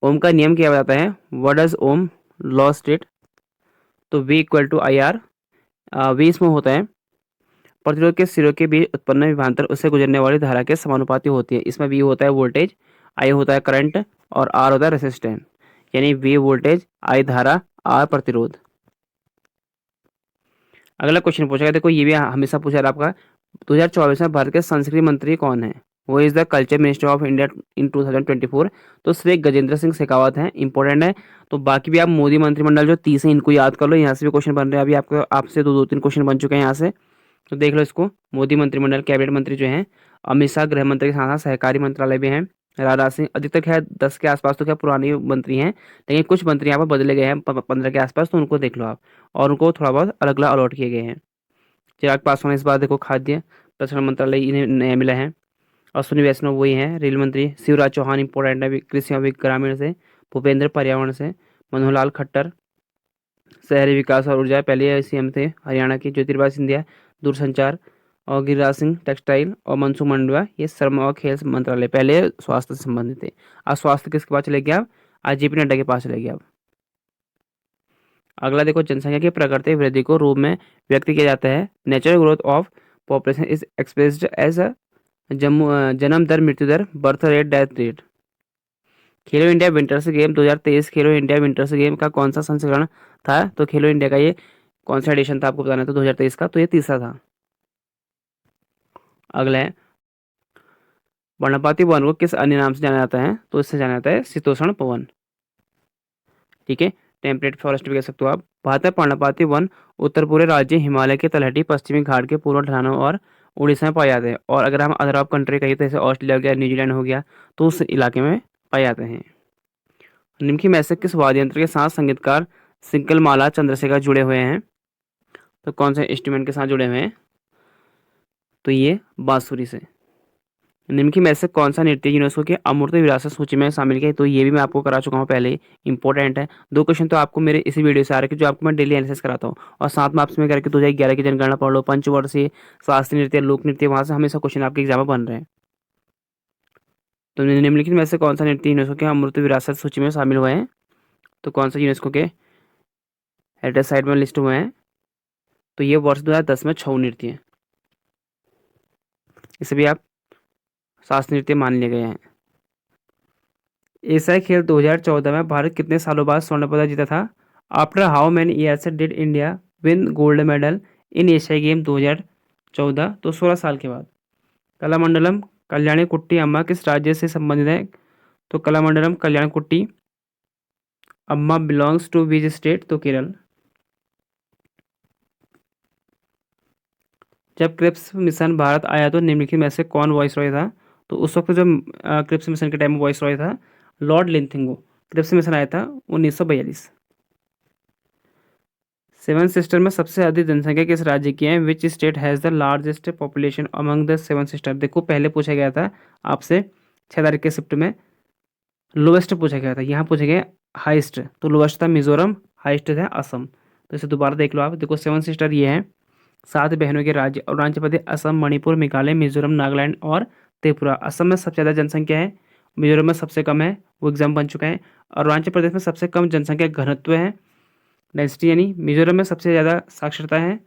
ओम का नियम क्या बताता है? What does Ohm law state? तो V equal to I R. V इसमें होता है प्रतिरोध के सिरों के बीच उत्पन्न विभवांतर उससे गुजरने वाली धारा के समानुपाती होती है। इसमें V होता है वोल्टेज, I होता है करंट, और R होता है रेसिस्टेंस। यानी V वोल्टेज, I धारा, R प्रतिरोध। अगला क्वेश्चन पूछा गया, देखो ये भी हमेशा पूछा रहा आपका, 2024 में भारत के संस्कृति मंत्री कौन है? वो is the culture minister of India in 2024। तो श्री गजेंद्र सिंह शेखावत हैं, इंपॉर्टेंट है। तो बाकी भी आप मोदी मंत्रिमंडल जो 30 है इनको याद कर लो, यहाँ से भी क्वेश्चन बन रहे हैं। अभी आपको आपसे दो तीन क्वेश्चन बन चुके हैं यहाँ से, तो देख लो इसको। मोदी मंत्रिमंडल कैबिनेट मंत्री जो हैं अमित शाह गृह मंत्री के साथ साथ सहकारी मंत्रालय भी हैं, राजनाथ सिंह। अधिकतर है 10 के आसपास तो क्या पुराने मंत्री हैं, लेकिन कुछ मंत्री यहाँ पर बदले गए हैं 15 के आसपास, तो उनको देख लो आप। और उनको थोड़ा बहुत अलग अलग अलॉट किए गए हैं। चिराग पासवान इस बार देखो खाद्य प्रसंस्करण मंत्रालय इन्हें नया मिला है। अश्विनी वैष्णव वही हैं रेल मंत्री। शिवराज चौहान इंपॉर्टेंट है कृषि और ग्रामीण से। भूपेंद्र पर्यावरण से। मनोहर लाल खट्टर शहरी विकास और ऊर्जा पहले सीएम थे हरियाणा की। ज्योतिर्मय सिंधिया दूरसंचार। और गिरिराज सिंह टेक्सटाइल। और मनसुख मंडवा ये श्रम और खेल मंत्रालय, पहले स्वास्थ्य से संबंधित थे। आज स्वास्थ्य किसके पास चले गए आप? आज जेपी नड्डा के पास चले गए आप। अगला देखो, जनसंख्या की प्राकृतिक वृद्धि को रूप में व्यक्त किया जाता है। Natural growth of population is expressed as a जन्म दर, मृत्यु दर, birth rate, death rate. Khelo India winters game 2023 Khelo India winters game का कौन सा संस्करण था? तो खेलो इंडिया का ये कौन सा एडिशन था आपको बताना था 2023 का? तो ये तीसरा था। अगला है पर्णपाती वन को किस अन्य नाम से जाना जाता है? तो इससे जाना जाता है शीतोष्ण पवन। ठीक है, टेम्परेट फॉरेस्ट भी कह सकते हो आप। भारत में पर्णपाती वन उत्तर पूर्वी राज्य, हिमालय के तलहटी, पश्चिमी घाट के पूर्व ढलानों और उड़ीसा में पाए जाते हैं। और अगर हम अदर ऑफ कंट्री कहिए तो जैसे ऑस्ट्रेलिया हो गया, न्यूजीलैंड हो गया, तो उस इलाके में पाए जाते हैं। निम्नलिखित में से किस वाद्य यंत्र के साथ संगीतकार सिंकलमाला चंद्रशेखर जुड़े हुए हैं? तो कौन से इंस्ट्रूमेंट के साथ जुड़े हुए हैं? तो ये बांसुरी से। निम्नलिखित में से कौन सा नृत्य यूनेस्को की अमूर्त विरासत सूची में शामिल किया? तो ये भी मैं आपको करा चुका हूँ पहले ही, इंपॉर्टेंट है। 2 क्वेश्चन तो आपको मेरे इसी वीडियो से आ रहे हैं जो आपको मैं डेली एनालिसिस कराता हूँ, और साथ में आपसे मैं करके 2011 की जनगणना पढ़ लो, पंचवर्षीय शास्त्रीय नृत्य, लोक नृत्य, वहाँ से हमेशा क्वेश्चन आपके एग्जाम में बन रहे हैं। तो निम्नलिखित में से कौन सा नृत्य यूनेस्को के अमूर्त विरासत सूची में शामिल हुए हैं? तो कौन सा यूनेस्को के हेरिटेज साइट में लिस्ट हुए हैं? तो ये वर्ष 2010 में छऊ नृत्य है, इसे भी आप शास्त्रीय नृत्य मान लिए गए हैं। एशियाई खेल 2014 में भारत कितने सालों बाद स्वर्ण पदक जीता था? After how many years did India win gold medal इन एशियाई गेम 2014? तो 16 साल के बाद। कलामंडलम कल्याणी कुट्टी अम्मा किस राज्य से संबंधित है? तो कलामंडलम कल्याणी कुट्टी अम्मा बिलोंग्स टू विच स्टेट? तो केरल। जब क्रिप्स मिशन भारत आया तो निम्नलिखित में से कौन वॉइस रॉय था? तो उस वक्त जो क्रिप्स मिशन के टाइम में वॉइस रॉय था लॉर्ड लिंथिंगो। क्रिप्स मिशन आया था 1942। सेवन सिस्टर में सबसे अधिक जनसंख्या किस राज्य की है? Which state has the largest population among the seven sister? देखो पहले पूछा गया था आपसे 6 तारीख के शिफ्ट में, लोवेस्ट पूछा गया था, यहाँ पूछा गया हाइस्ट। तो लोवेस्ट था मिजोरम, हाइस्ट था असम। तो इसे दोबारा देख लो आप। देखो सेवन सिस्टर ये है 7 बहनों के राज्य, अरुणाचल प्रदेश, असम, मणिपुर, मेघालय, मिजोरम, नागालैंड और त्रिपुरा। असम में सबसे ज़्यादा जनसंख्या है, मिजोरम में सबसे कम है, वो एग्जाम बन चुका है। अरुणाचल प्रदेश में सबसे कम जनसंख्या घनत्व है, डेंसिटी, यानी मिजोरम में सबसे ज़्यादा साक्षरता है,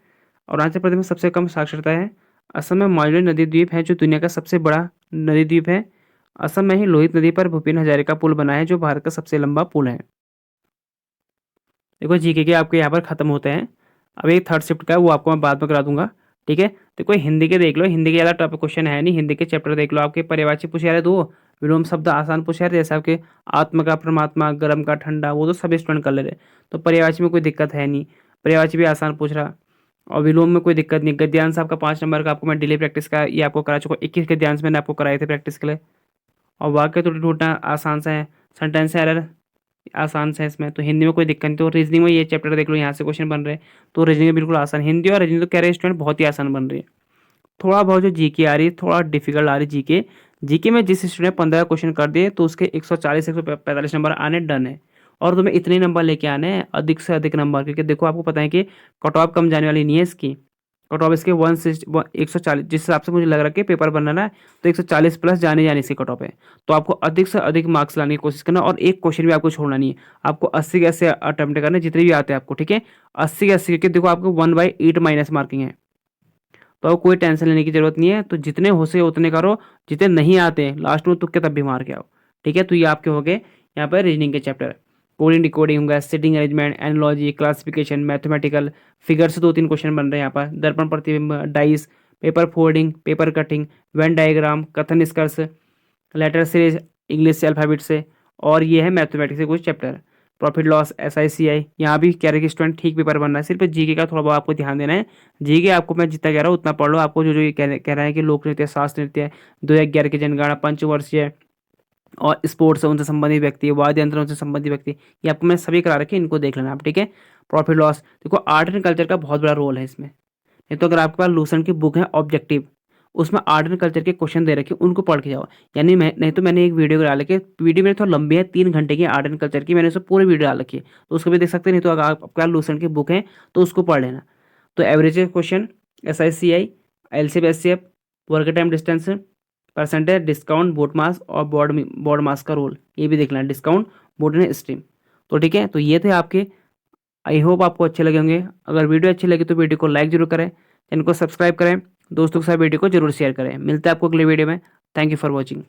अरुणाचल प्रदेश में सबसे कम साक्षरता है। असम में मालवी नदी द्वीप है जो दुनिया का सबसे बड़ा नदी द्वीप है। असम में ही लोहित नदी पर भूपेन हजारिका पुल बना है जो भारत का सबसे लंबा पुल है। देखो जीके के आपके यहाँ पर खत्म होते हैं। अब एक थर्ड शिफ्ट का है वो आपको मैं बाद में करा दूंगा। ठीक है, तो कोई हिंदी के देख लो, हिंदी के ज़्यादा टफ क्वेश्चन है नहीं, हिंदी के चैप्टर देख लो। आपके पर्यायवाची पूछे जा रहे 2, विलोम शब्द आसान पूछे जा रहे, जैसे आपके आत्मा का परमात्मा, गर्म का ठंडा, वो तो सभी स्टूडेंट कर ले रहे। तो पर्यायवाची में कोई दिक्कत है नहीं, पर्यायवाची भी आसान पूछ रहा, और विलोम में कोई दिक्कत नहीं। गद्यांश आपका 5 नंबर का आपको मैं डेली प्रैक्टिस का ये आपको करा चुका हूँ। 21 गद्यांश मैंने आपको कराए थे प्रैक्टिस के लिए। और वाक्य त्रुटि ढूंढना आसान सा है, सेंटेंस एरर आसान से है इसमें, तो हिंदी में कोई दिक्कत नहीं। तो रीजनिंग में ये चैप्टर देख लो, यहाँ से क्वेश्चन बन रहे हैं, तो रीजनिंग में बिल्कुल आसान। हिंदी और रीजनिंग तो कह रहे स्टूडेंट बहुत ही आसान बन रही है। थोड़ा बहुत जो जीके आ रही है थोड़ा डिफिकल्ट आ रही है जीके। जीके में जिस स्टूडेंट 15 क्वेश्चन कर दिए तो उसके 140 145 नंबर आने डन है। और तुम्हें इतने नंबर लेके आने हैं, अधिक से अधिक नंबर, क्योंकि देखो आपको पता है कि कट ऑफ कम जाने वाली नहीं है इसकी। कट ऑफ इसके 140, जिस हिसाब से मुझे लग रहा है कि पेपर बनना है तो 140 प्लस जाने इसकी कट ऑफ है। तो आपको अधिक से अधिक मार्क्स लाने की कोशिश करना, और एक क्वेश्चन भी आपको छोड़ना नहीं है। आपको 80 के 80 अटेम्प्ट करने जितने भी आते हैं आपको, ठीक है, 80 के 80, क्योंकि देखो आपको 1/8 माइनस मार्किंग है, तो आपको कोई टेंशन लेने की जरूरत नहीं है। तो जितने हो सके उतने करो, जितने नहीं आते लास्ट में तुक्के तब भी मार के आओ। ठीक है, तो ये आपके हो गए यहाँ पर रीजनिंग के चैप्टर। कोडिंग डिकोडिंग होगा, sitting arrangement, analogy, classification, mathematical figure से 2-3 क्वेश्चन बन रहे हैं यहाँ पर। दर्पण प्रतिबिंब, dice, paper folding, paper cutting, Venn diagram, कथन निष्कर्ष, लेटर सीरीज इंग्लिश से अल्फाबेट से, और ये है मैथमेटिक्स के कुछ चैप्टर। प्रॉफिट लॉस, SICI, यहाँ भी कह रहे कि स्टूडेंट ठीक पेपर बनना है, सिर्फ जीके का थोड़ा बहुत आपको ध्यान देना है। जीके आपको मैं जितना कह रहा हूँ उतना पढ़ लो। आपको जो जो ये कह रहा है कि लोक नृत्य, शास्त्र नृत्य, 2011 की जनगणना, पंचवर्षीय और स्पोर्ट्स उनसे संबंधित व्यक्ति, वाद्य यंत्र उनसे संबंधित व्यक्ति, ये आपको मैं सभी करा रखे, इनको देख लेना आप। ठीक है, प्रॉफिट लॉस, देखो आर्ट एंड कल्चर का बहुत बड़ा रोल है इसमें। नहीं तो अगर आपके पास लूसेंट की बुक है ऑब्जेक्टिव, उसमें आर्ट एंड कल्चर के क्वेश्चन दे रखे, उनको पढ़ के जाओ। यानी मैं नहीं तो मैंने एक वीडियो डाल रखी है, वीडियो मेरी थोड़ा लंबी है, 3 घंटे की आर्ट एंड कल्चर की, मैंने उसमें पूरी वीडियो डाल रखी है, तो उसको भी देख सकते हैं। नहीं तो अगर आपका लूसेंट की बुक है तो उसको पढ़ लेना। तो average question, SICI, LCF, SCF, work time distance, percentage, discount, board mass और बोर्ड मास का रोल, ये भी देख लेना, डिस्काउंट, बोर्ड एंड स्ट्रीम। तो ठीक है, तो ये थे आपके। आई होप आपको अच्छे लगे होंगे। अगर वीडियो अच्छी लगी तो वीडियो को लाइक जरूर करें, चैनल को सब्सक्राइब करें, दोस्तों के साथ वीडियो को जरूर शेयर करें। मिलते हैं आपको अगले वीडियो में। Thank you for watching.